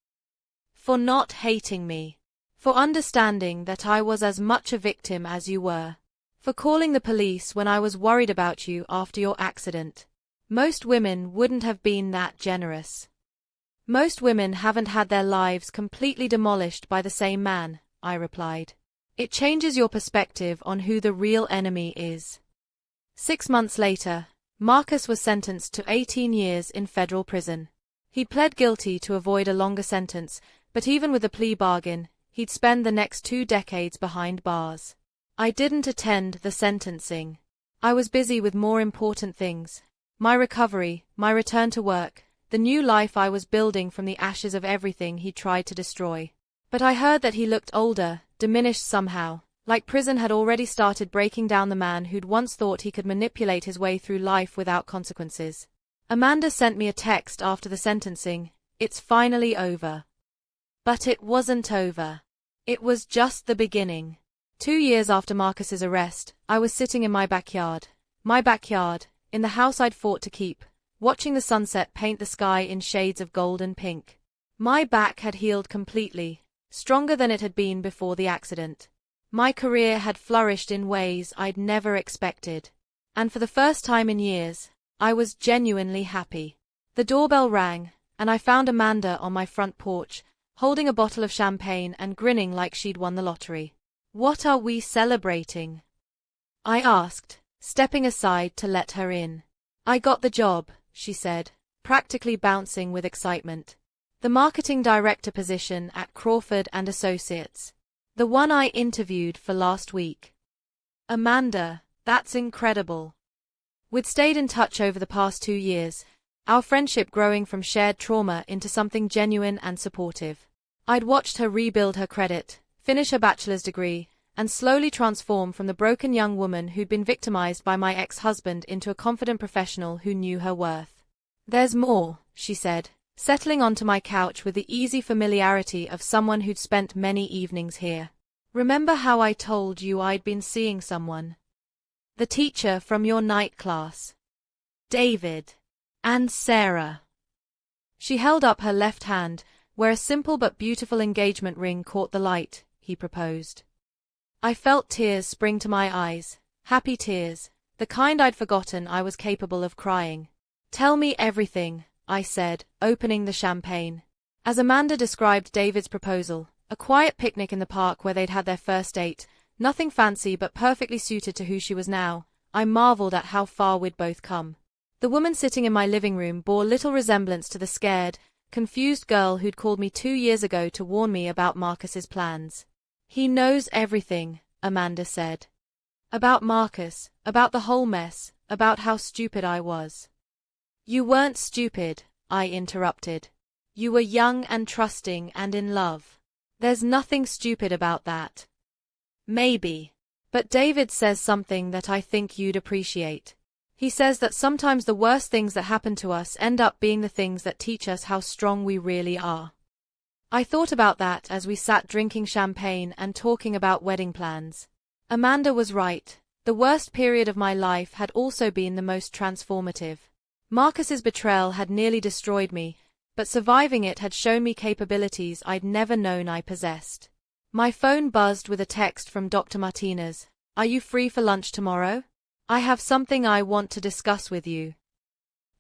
[SPEAKER 1] For not hating me. For understanding that I was as much a victim as you were. For calling the police when I was worried about you after your accident. Most women wouldn't have been that generous. Most women haven't had their lives completely demolished by the same man, I replied. It changes your perspective on who the real enemy is. 6 months later, Marcus was sentenced to 18 years in federal prison. He pled guilty to avoid a longer sentence, but even with the plea bargain, he'd spend the next 2 decades behind bars. I didn't attend the sentencing. I was busy with more important things. My recovery, my return to work, the new life I was building from the ashes of everything he tried to destroy. But I heard that he looked older, diminished somehow, like prison had already started breaking down the man who'd once thought he could manipulate his way through life without consequences. Amanda sent me a text after the sentencing, it's finally over. But it wasn't over. It was just the beginning. 2 years after Marcus's arrest, I was sitting in my backyard, in the house I'd fought to keep, watching the sunset paint the sky in shades of gold and pink. My back had healed completely, stronger than it had been before the accident. My career had flourished in ways I'd never expected. And for the first time in years, I was genuinely happy. The doorbell rang, and I found Amanda on my front porch, holding a bottle of champagne and grinning like she'd won the lottery. What are we celebrating? I asked, stepping aside to let her in. I got the job, she said, practically bouncing with excitement. The marketing director position at Crawford & Associates. The one I interviewed for last week. Amanda, that's incredible. We'd stayed in touch over the past 2 years, our friendship growing from shared trauma into something genuine and supportive. I'd watched her rebuild her credit, finish her bachelor's degree, and slowly transform from the broken young woman who'd been victimized by my ex-husband into a confident professional who knew her worth. There's more, she said, settling onto my couch with the easy familiarity of someone who'd spent many evenings here. Remember how I told you I'd been seeing someone? The teacher from your night class. David. And Sarah. She held up her left hand, where a simple but beautiful engagement ring caught the light, he proposed. I felt tears spring to my eyes, happy tears, the kind I'd forgotten I was capable of crying. Tell me everything, I said, opening the champagne. As Amanda described David's proposal, a quiet picnic in the park where they'd had their first date, nothing fancy but perfectly suited to who she was now, I marveled at how far we'd both come. The woman sitting in my living room bore little resemblance to the scared, confused girl who'd called me 2 years ago to warn me about Marcus's plans. He knows everything, Amanda said. About Marcus, about the whole mess, about how stupid I was. You weren't stupid, I interrupted. You were young and trusting and in love. There's nothing stupid about that. Maybe. But David says something that I think you'd appreciate. He says that sometimes the worst things that happen to us end up being the things that teach us how strong we really are. I thought about that as we sat drinking champagne and talking about wedding plans. Amanda was right. The worst period of my life had also been the most transformative. Marcus's betrayal had nearly destroyed me, but surviving it had shown me capabilities I'd never known I possessed. My phone buzzed with a text from Dr. Martinez. Are you free for lunch tomorrow? I have something I want to discuss with you.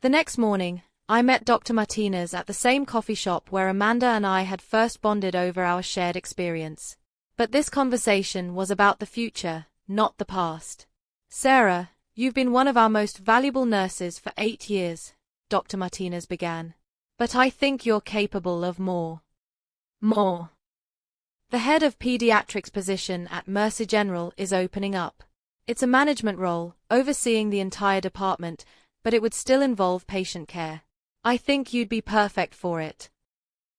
[SPEAKER 1] The next morning, I met Dr. Martinez at the same coffee shop where Amanda and I had first bonded over our shared experience. But this conversation was about the future, not the past. "Sarah, you've been one of our most valuable nurses for 8 years," Dr. Martinez began. "But I think you're capable of more." More. The head of pediatrics position at Mercy General is opening up. It's a management role, overseeing the entire department, but it would still involve patient care. I think you'd be perfect for it.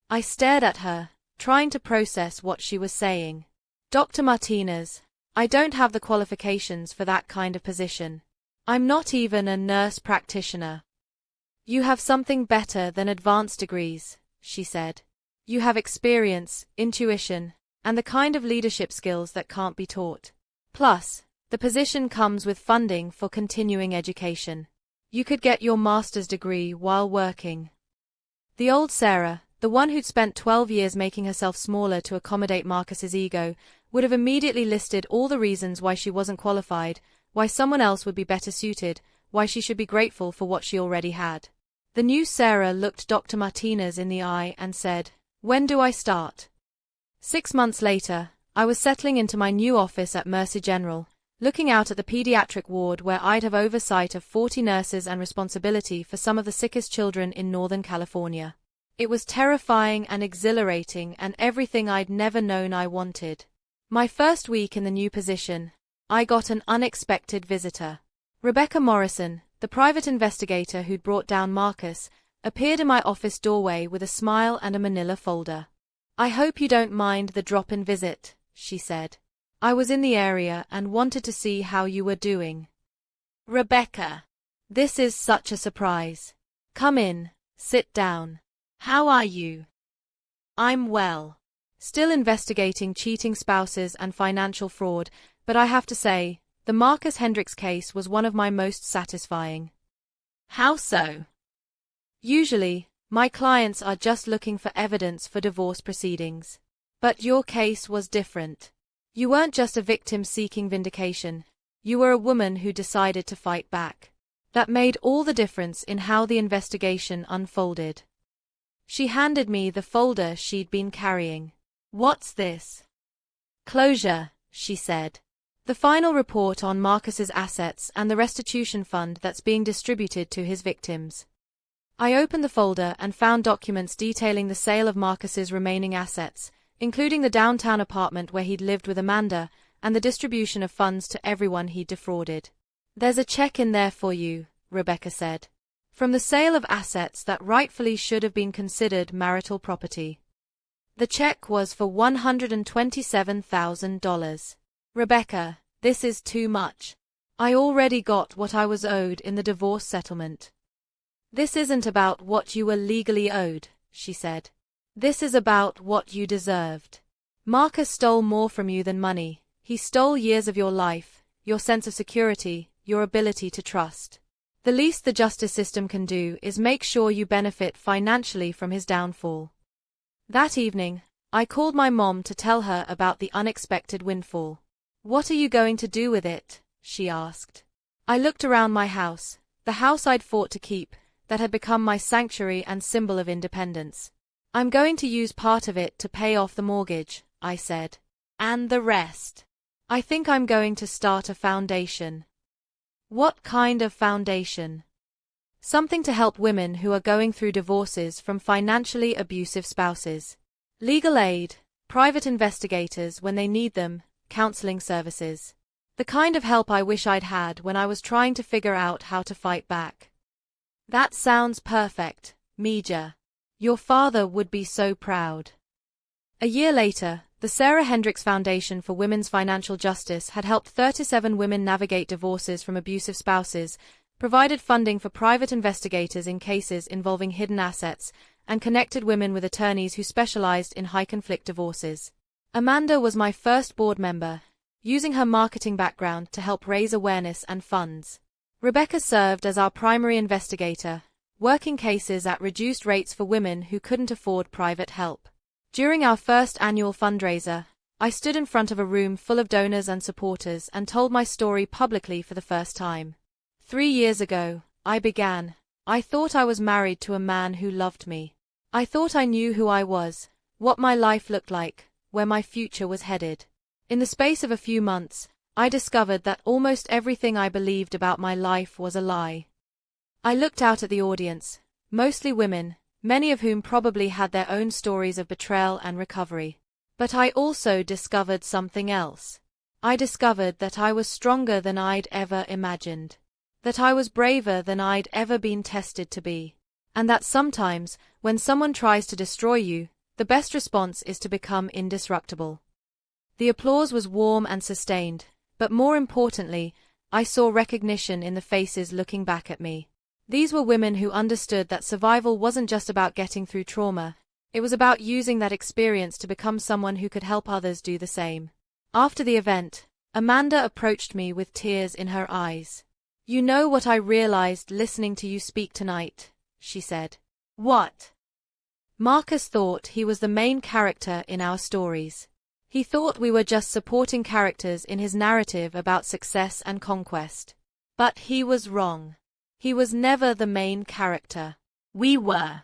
[SPEAKER 1] I stared at her, trying to process what she was saying. "Dr. Martinez, I don't have the qualifications for that kind of position. I'm not even a nurse practitioner." "You have something better than advanced degrees," she said. "You have experience, intuition, and the kind of leadership skills that can't be taught. Plus, the position comes with funding for continuing education. You could get your master's degree while working." The old Sarah, the one who'd spent 12 years making herself smaller to accommodate Marcus's ego, would have immediately listed all the reasons why she wasn't qualified, why someone else would be better suited, why she should be grateful for what she already had. The new Sarah looked Dr. Martinez in the eye and said, "When do I start?" 6 months later, I was settling into my new office at Mercy General, looking out at the pediatric ward where I'd have oversight of 40 nurses and responsibility for some of the sickest children in Northern California. It was terrifying and exhilarating and everything I'd never known I wanted. My first week in the new position, I got an unexpected visitor. Rebecca Morrison, the private investigator who'd brought down Marcus, appeared in my office doorway with a smile and a manila folder. "I hope you don't mind the drop-in visit," she said. "I was in the area and wanted to see how you were doing." "Rebecca, this is such a surprise. Come in, sit down. How are you?" "I'm well. Still investigating cheating spouses and financial fraud, but I have to say, the Marcus Hendricks case was one of my most satisfying." "How so?" "Usually, my clients are just looking for evidence for divorce proceedings. But your case was different. You weren't just a victim seeking vindication. You were a woman who decided to fight back. That made all the difference in how the investigation unfolded." She handed me the folder she'd been carrying. "What's this?" "Closure," she said. "The final report on Marcus's assets and the restitution fund that's being distributed to his victims." I opened the folder and found documents detailing the sale of Marcus's remaining assets, including the downtown apartment where he'd lived with Amanda, and the distribution of funds to everyone he'd defrauded. "There's a check in there for you," Rebecca said. "From the sale of assets that rightfully should have been considered marital property." The check was for $127,000. "Rebecca, this is too much. I already got what I was owed in the divorce settlement." "This isn't about what you were legally owed," she said. "This is about what you deserved. Marcus stole more from you than money. He stole years of your life, your sense of security, your ability to trust. The least the justice system can do is make sure you benefit financially from his downfall." That evening, I called my mom to tell her about the unexpected windfall. "What are you going to do with it?" she asked. I looked around my house, the house I'd fought to keep, that had become my sanctuary and symbol of independence. "I'm going to use part of it to pay off the mortgage," I said. "And the rest?" "I think I'm going to start a foundation." "What kind of foundation?" "Something to help women who are going through divorces from financially abusive spouses. Legal aid, private investigators when they need them, counseling services. The kind of help I wish I'd had when I was trying to figure out how to fight back." "That sounds perfect, Mija. Your father would be so proud." A year later, the Sarah Hendricks Foundation for Women's Financial Justice had helped 37 women navigate divorces from abusive spouses, provided funding for private investigators in cases involving hidden assets, and connected women with attorneys who specialized in high-conflict divorces. Amanda was my first board member, using her marketing background to help raise awareness and funds. Rebecca served as our primary investigator, working cases at reduced rates for women who couldn't afford private help. During our first annual fundraiser, I stood in front of a room full of donors and supporters and told my story publicly for the first time. 3 years ago, I began. I thought I was married to a man who loved me. I thought I knew who I was, what my life looked like, where my future was headed. In the space of a few months, I discovered that almost everything I believed about my life was a lie. I looked out at the audience, mostly women, many of whom probably had their own stories of betrayal and recovery. But I also discovered something else. I discovered that I was stronger than I'd ever imagined. That I was braver than I'd ever been tested to be. And that sometimes, when someone tries to destroy you, the best response is to become indestructible. The applause was warm and sustained, but more importantly, I saw recognition in the faces looking back at me. These were women who understood that survival wasn't just about getting through trauma, it was about using that experience to become someone who could help others do the same. After the event, Amanda approached me with tears in her eyes. "You know what I realized listening to you speak tonight," she said. "What?" "Marcus thought he was the main character in our stories. He thought we were just supporting characters in his narrative about success and conquest. But he was wrong. He was never the main character. We were."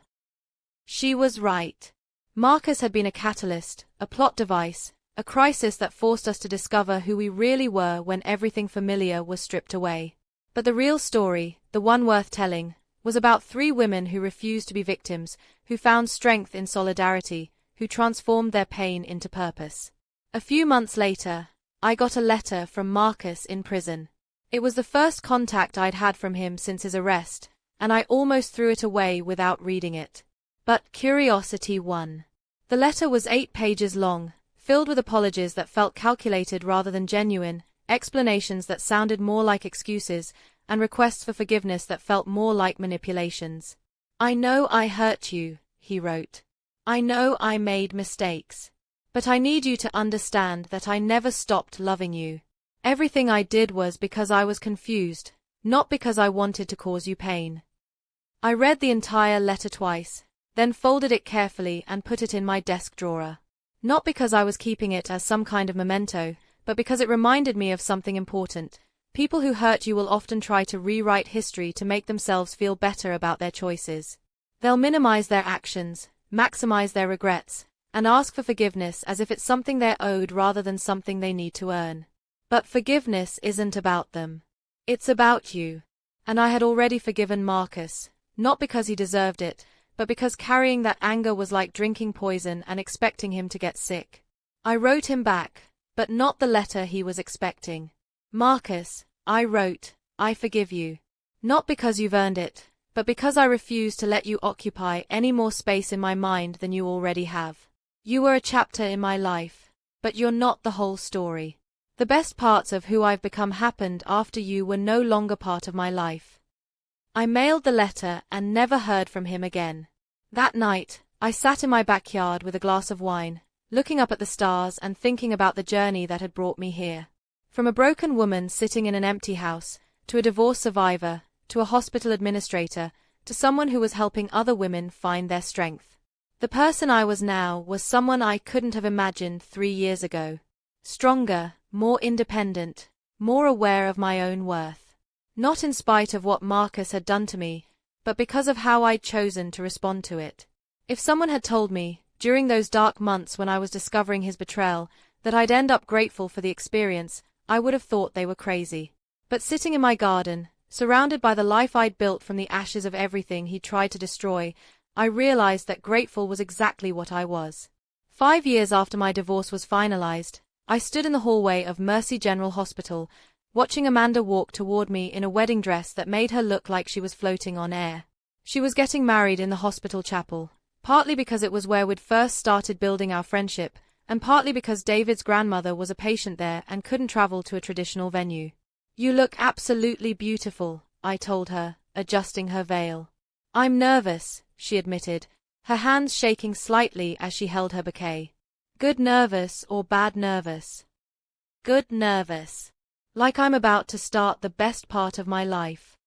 [SPEAKER 1] She was right. Marcus had been a catalyst, a plot device, a crisis that forced us to discover who we really were when everything familiar was stripped away. But the real story, the one worth telling, was about 3 women who refused to be victims, who found strength in solidarity, who transformed their pain into purpose. A few months later, I got a letter from Marcus in prison. It was the first contact I'd had from him since his arrest, and I almost threw it away without reading it. But curiosity won. The letter was 8 pages long, filled with apologies that felt calculated rather than genuine, explanations that sounded more like excuses, and requests for forgiveness that felt more like manipulations. "I know I hurt you," he wrote. "I know I made mistakes. But I need you to understand that I never stopped loving you. Everything I did was because I was confused, not because I wanted to cause you pain." I read the entire letter twice, then folded it carefully and put it in my desk drawer. Not because I was keeping it as some kind of memento, but because it reminded me of something important. People who hurt you will often try to rewrite history to make themselves feel better about their choices. They'll minimize their actions, maximize their regrets, and ask for forgiveness as if it's something they're owed rather than something they need to earn. But forgiveness isn't about them. It's about you. And I had already forgiven Marcus, not because he deserved it, but because carrying that anger was like drinking poison and expecting him to get sick. I wrote him back, but not the letter he was expecting. "Marcus," I wrote, "I forgive you. Not because you've earned it, but because I refuse to let you occupy any more space in my mind than you already have. You were a chapter in my life, but you're not the whole story. The best parts of who I've become happened after you were no longer part of my life." I mailed the letter and never heard from him again. That night, I sat in my backyard with a glass of wine, looking up at the stars and thinking about the journey that had brought me here. From a broken woman sitting in an empty house, to a divorce survivor, to a hospital administrator, to someone who was helping other women find their strength. The person I was now was someone I couldn't have imagined 3 years ago. Stronger, more independent, more aware of my own worth. Not in spite of what Marcus had done to me, but because of how I'd chosen to respond to it. If someone had told me, during those dark months when I was discovering his betrayal, that I'd end up grateful for the experience, I would have thought they were crazy. But sitting in my garden, surrounded by the life I'd built from the ashes of everything he'd tried to destroy, I realized that grateful was exactly what I was. 5 years after my divorce was finalized, I stood in the hallway of Mercy General Hospital, watching Amanda walk toward me in a wedding dress that made her look like she was floating on air. She was getting married in the hospital chapel, partly because it was where we'd first started building our friendship, and partly because David's grandmother was a patient there and couldn't travel to a traditional venue. "You look absolutely beautiful," I told her, adjusting her veil. "I'm nervous," she admitted, her hands shaking slightly as she held her bouquet. "Good nervous or bad nervous?" "Good nervous. Like I'm about to start the best part of my life."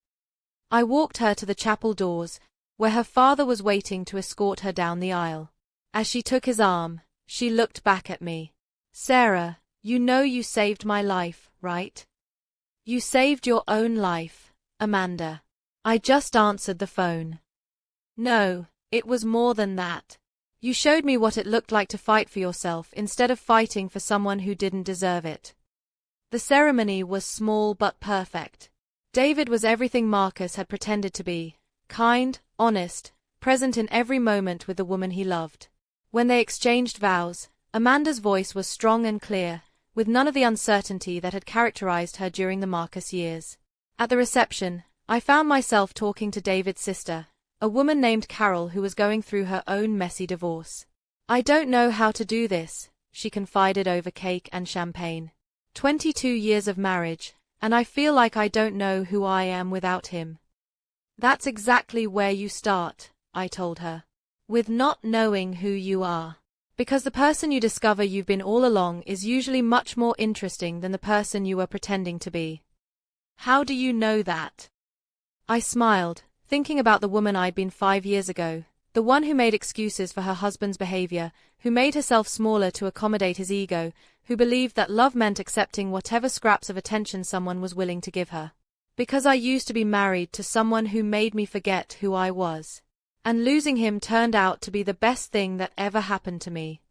[SPEAKER 1] I walked her to the chapel doors, where her father was waiting to escort her down the aisle. As she took his arm, she looked back at me. "Sarah, you know you saved my life, right?" "You saved your own life, Amanda." I just answered the phone. No, it was more than that. You showed me what it looked like to fight for yourself instead of fighting for someone who didn't deserve it. The ceremony was small but perfect. David was everything Marcus had pretended to be: kind, honest, present in every moment with the woman he loved. When they exchanged vows, Amanda's voice was strong and clear, with none of the uncertainty that had characterized her during the Marcus years. At the reception, I found myself talking to David's sister, a woman named Carol who was going through her own messy divorce. "I don't know how to do this," she confided over cake and champagne. 22 years of marriage, and I feel like I don't know who I am without him." "That's exactly where you start," I told her. "With not knowing who you are. Because the person you discover you've been all along is usually much more interesting than the person you were pretending to be." "How do you know that?" I smiled, thinking about the woman I'd been 5 years ago, the one who made excuses for her husband's behavior, who made herself smaller to accommodate his ego, who believed that love meant accepting whatever scraps of attention someone was willing to give her. Because I used to be married to someone who made me forget who I was. And losing him turned out to be the best thing that ever happened to me.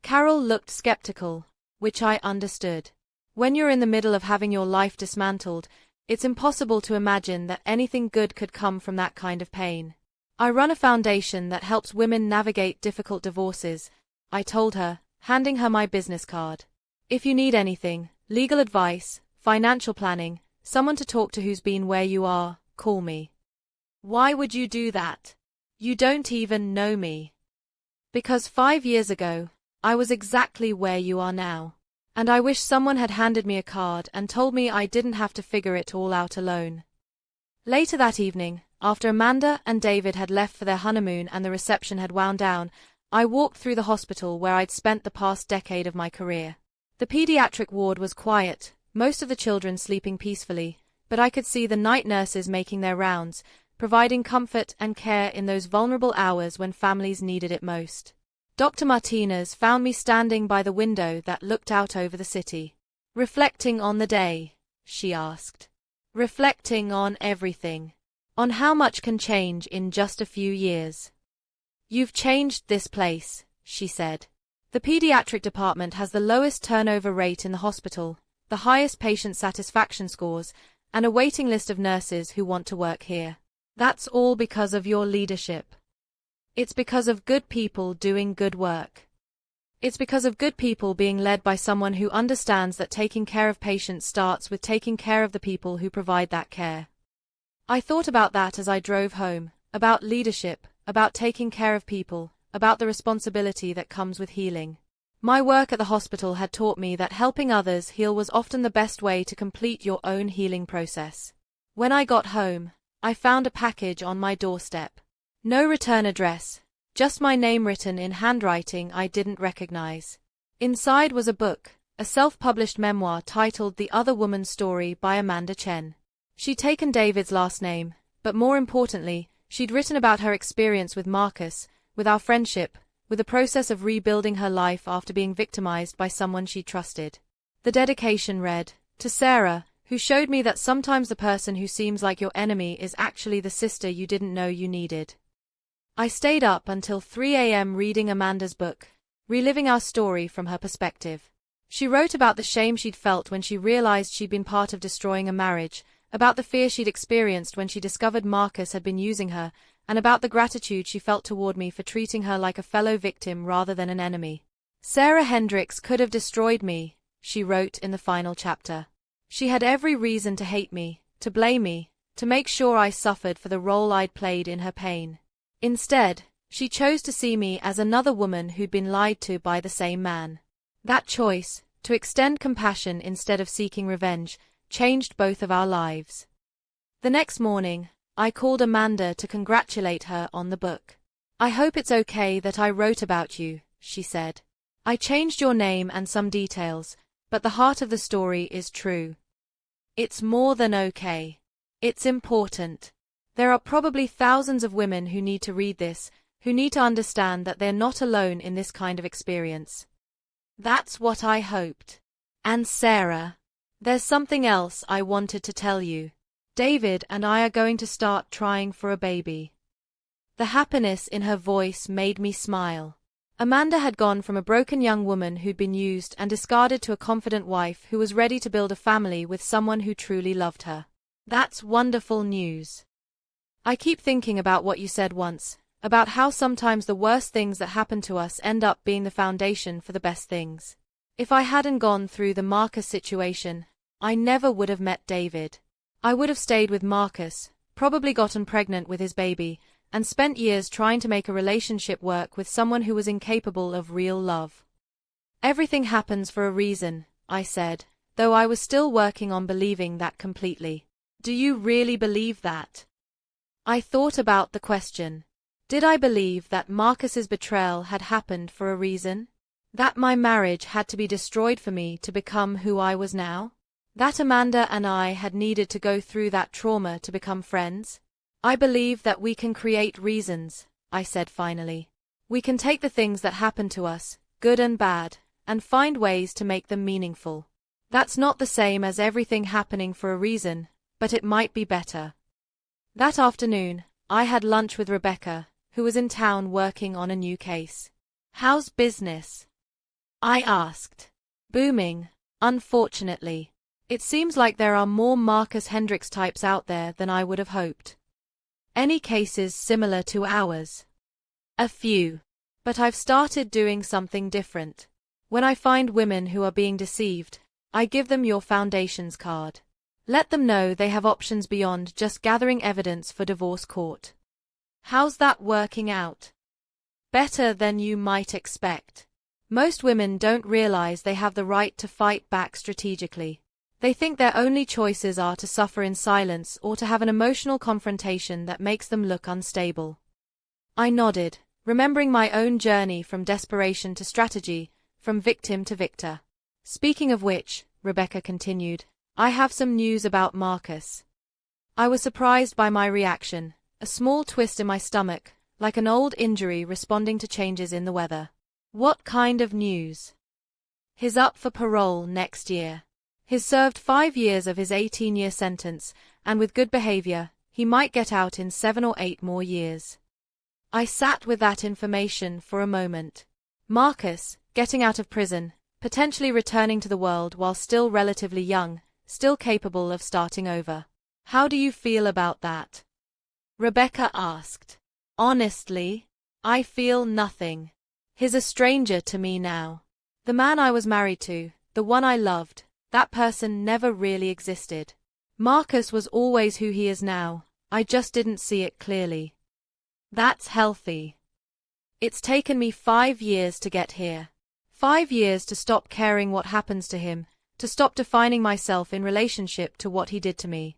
[SPEAKER 1] Carol looked skeptical, which I understood. When you're in the middle of having your life dismantled, it's impossible to imagine that anything good could come from that kind of pain. "I run a foundation that helps women navigate difficult divorces," I told her, handing her my business card. "If you need anything, legal advice, financial planning, someone to talk to who's been where you are, call me." "Why would you do that? You don't even know me." "Because 5 years ago, I was exactly where you are now. And I wish someone had handed me a card and told me I didn't have to figure it all out alone." Later that evening, after Amanda and David had left for their honeymoon and the reception had wound down, I walked through the hospital where I'd spent the past decade of my career. The pediatric ward was quiet, most of the children sleeping peacefully, but I could see the night nurses making their rounds, providing comfort and care in those vulnerable hours when families needed it most. Dr. Martinez found me standing by the window that looked out over the city. "Reflecting on the day?" she asked. "Reflecting on everything. On how much can change in just a few years." "You've changed this place," she said. "The pediatric department has the lowest turnover rate in the hospital, the highest patient satisfaction scores, and a waiting list of nurses who want to work here. That's all because of your leadership. It's because of good people doing good work. It's because of good people being led by someone who understands that taking care of patients starts with taking care of the people who provide that care." I thought about that as I drove home, about leadership, about taking care of people, about the responsibility that comes with healing. My work at the hospital had taught me that helping others heal was often the best way to complete your own healing process. When I got home, I found a package on my doorstep. No return address, just my name written in handwriting I didn't recognize. Inside was a book, a self-published memoir titled The Other Woman's Story by Amanda Chen. She'd taken David's last name, but more importantly, she'd written about her experience with Marcus, with our friendship, with the process of rebuilding her life after being victimized by someone she trusted. The dedication read, "To Sarah, who showed me that sometimes the person who seems like your enemy is actually the sister you didn't know you needed." I stayed up until 3 a.m. reading Amanda's book, reliving our story from her perspective. She wrote about the shame she'd felt when she realized she'd been part of destroying a marriage, about the fear she'd experienced when she discovered Marcus had been using her, and about the gratitude she felt toward me for treating her like a fellow victim rather than an enemy. "Sarah Hendricks could have destroyed me," she wrote in the final chapter. "She had every reason to hate me, to blame me, to make sure I suffered for the role I'd played in her pain. Instead, she chose to see me as another woman who'd been lied to by the same man. That choice, to extend compassion instead of seeking revenge, changed both of our lives." The next morning, I called Amanda to congratulate her on the book. "I hope it's okay that I wrote about you," she said. "I changed your name and some details, but the heart of the story is true. It's more than okay. It's important. There are probably thousands of women who need to read this, who need to understand that they're not alone in this kind of experience." That's what I hoped. "And Sarah, there's something else I wanted to tell you. David and I are going to start trying for a baby. The happiness in her voice made me smile. Amanda had gone from a broken young woman who'd been used and discarded to a confident wife who was ready to build a family with someone who truly loved her. That's wonderful news. I keep thinking about what you said once, about how sometimes the worst things that happen to us end up being the foundation for the best things. If I hadn't gone through the Marcus situation, I never would have met David. I would have stayed with Marcus, probably gotten pregnant with his baby, and spent years trying to make a relationship work with someone who was incapable of real love. Everything happens for a reason, I said, though I was still working on believing that completely. Do you really believe that? I thought about the question. Did I believe that Marcus's betrayal had happened for a reason? That my marriage had to be destroyed for me to become who I was now? That Amanda and I had needed to go through that trauma to become friends? I believe that we can create reasons, I said finally. We can take the things that happen to us, good and bad, and find ways to make them meaningful. That's not the same as everything happening for a reason, but it might be better. That afternoon, I had lunch with Rebecca, who was in town working on a new case. How's business? I asked. Booming, unfortunately. It seems like there are more Marcus Hendricks types out there than I would have hoped. Any cases similar to ours? A few. But I've started doing something different. When I find women who are being deceived, I give them your foundation's card. Let them know they have options beyond just gathering evidence for divorce court. How's that working out? Better than you might expect. Most women don't realize they have the right to fight back strategically. They think their only choices are to suffer in silence or to have an emotional confrontation that makes them look unstable. I nodded, remembering my own journey from desperation to strategy, from victim to victor. Speaking of which, Rebecca continued, I have some news about Marcus. I was surprised by my reaction, a small twist in my stomach, like an old injury responding to changes in the weather. What kind of news? He's up for parole next year. He's served 5 years of his 18-year sentence, and with good behavior, he might get out in 7 or 8 more years. I sat with that information for a moment. Marcus, getting out of prison, potentially returning to the world while still relatively young, still capable of starting over. How do you feel about that? Rebecca asked. Honestly, I feel nothing. He's a stranger to me now. The man I was married to, the one I loved, that person never really existed. Marcus was always who he is now, I just didn't see it clearly. That's healthy. It's taken me 5 years to get here. 5 years to stop caring what happens to him, to stop defining myself in relationship to what he did to me.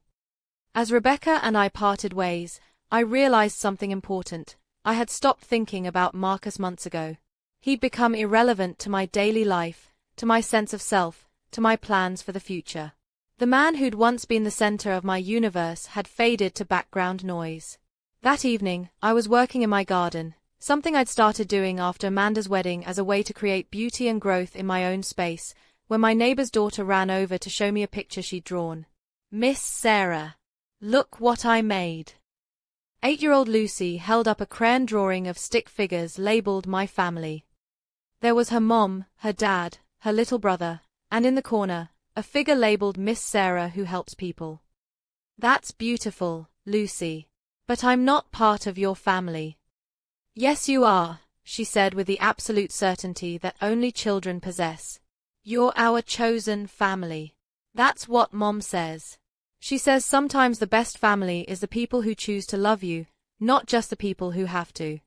[SPEAKER 1] As Rebecca and I parted ways, I realized something important. I had stopped thinking about Marcus months ago. He'd become irrelevant to my daily life, to my sense of self, to my plans for the future. The man who'd once been the center of my universe had faded to background noise. That evening, I was working in my garden, something I'd started doing after Amanda's wedding as a way to create beauty and growth in my own space, when my neighbor's daughter ran over to show me a picture she'd drawn. Miss Sarah, look what I made. 8-year-old Lucy held up a crayon drawing of stick figures labeled My Family. There was her mom, her dad, her little brother, and in the corner, a figure labeled Miss Sarah who helps people. That's beautiful, Lucy. But I'm not part of your family. Yes, you are, she said with the absolute certainty that only children possess. You're our chosen family. That's what Mom says. She says sometimes the best family is the people who choose to love you, not just the people who have to.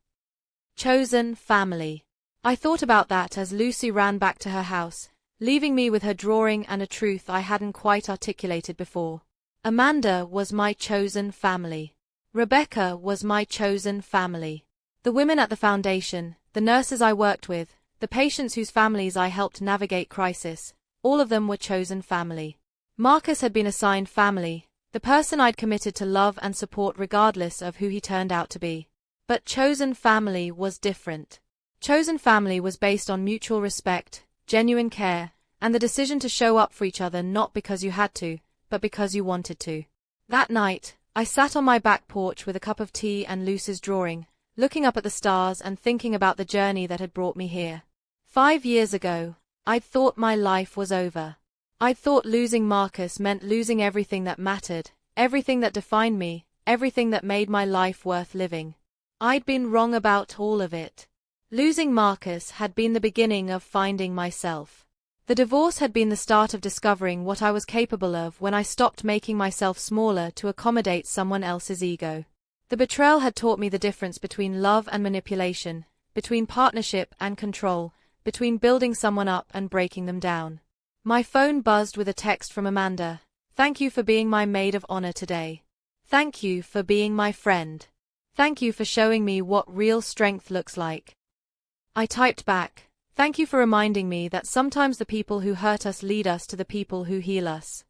[SPEAKER 1] Chosen family. I thought about that as Lucy ran back to her house, leaving me with her drawing and a truth I hadn't quite articulated before. Amanda was my chosen family. Rebecca was my chosen family. The women at the foundation, the nurses I worked with, the patients whose families I helped navigate crisis, all of them were chosen family. Marcus had been assigned family, the person I'd committed to love and support regardless of who he turned out to be. But chosen family was different. Chosen family was based on mutual respect, genuine care, and the decision to show up for each other not because you had to, but because you wanted to. That night, I sat on my back porch with a cup of tea and Luce's drawing, looking up at the stars and thinking about the journey that had brought me here. 5 years ago, I'd thought my life was over. I'd thought losing Marcus meant losing everything that mattered, everything that defined me, everything that made my life worth living. I'd been wrong about all of it. Losing Marcus had been the beginning of finding myself. The divorce had been the start of discovering what I was capable of when I stopped making myself smaller to accommodate someone else's ego. The betrayal had taught me the difference between love and manipulation, between partnership and control, between building someone up and breaking them down. My phone buzzed with a text from Amanda. Thank you for being my maid of honor today. Thank you for being my friend. Thank you for showing me what real strength looks like. I typed back, thank you for reminding me that sometimes the people who hurt us lead us to the people who heal us.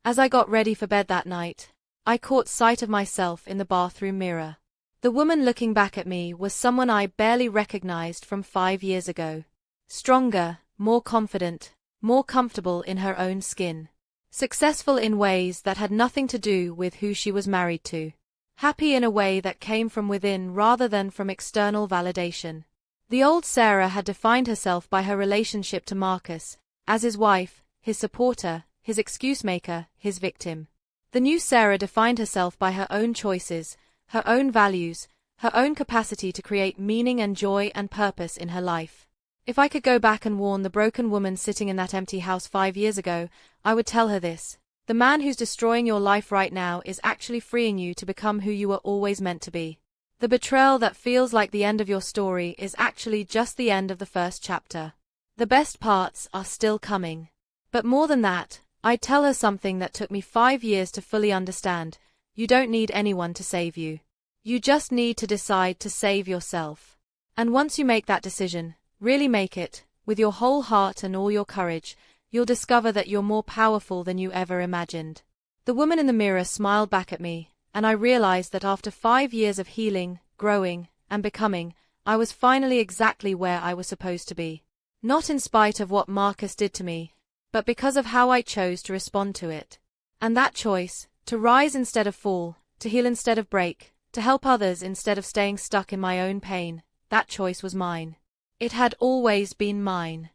[SPEAKER 1] As I got ready for bed that night, I caught sight of myself in the bathroom mirror. The woman looking back at me was someone I barely recognized from 5 years ago. Stronger, more confident, more comfortable in her own skin. Successful in ways that had nothing to do with who she was married to. Happy in a way that came from within rather than from external validation. The old Sarah had defined herself by her relationship to Marcus, as his wife, his supporter, his excuse maker, his victim. The new Sarah defined herself by her own choices, her own values, her own capacity to create meaning and joy and purpose in her life. If I could go back and warn the broken woman sitting in that empty house 5 years ago, I would tell her this. The man who's destroying your life right now is actually freeing you to become who you were always meant to be. The betrayal that feels like the end of your story is actually just the end of the first chapter. The best parts are still coming. But more than that, I'd tell her something that took me 5 years to fully understand. You don't need anyone to save you. You just need to decide to save yourself. And once you make that decision, really make it, with your whole heart and all your courage, you'll discover that you're more powerful than you ever imagined. The woman in the mirror smiled back at me, and I realized that after 5 years of healing, growing, and becoming, I was finally exactly where I was supposed to be. Not in spite of what Marcus did to me, but because of how I chose to respond to it. And that choice, to rise instead of fall, to heal instead of break, to help others instead of staying stuck in my own pain, that choice was mine. It had always been mine.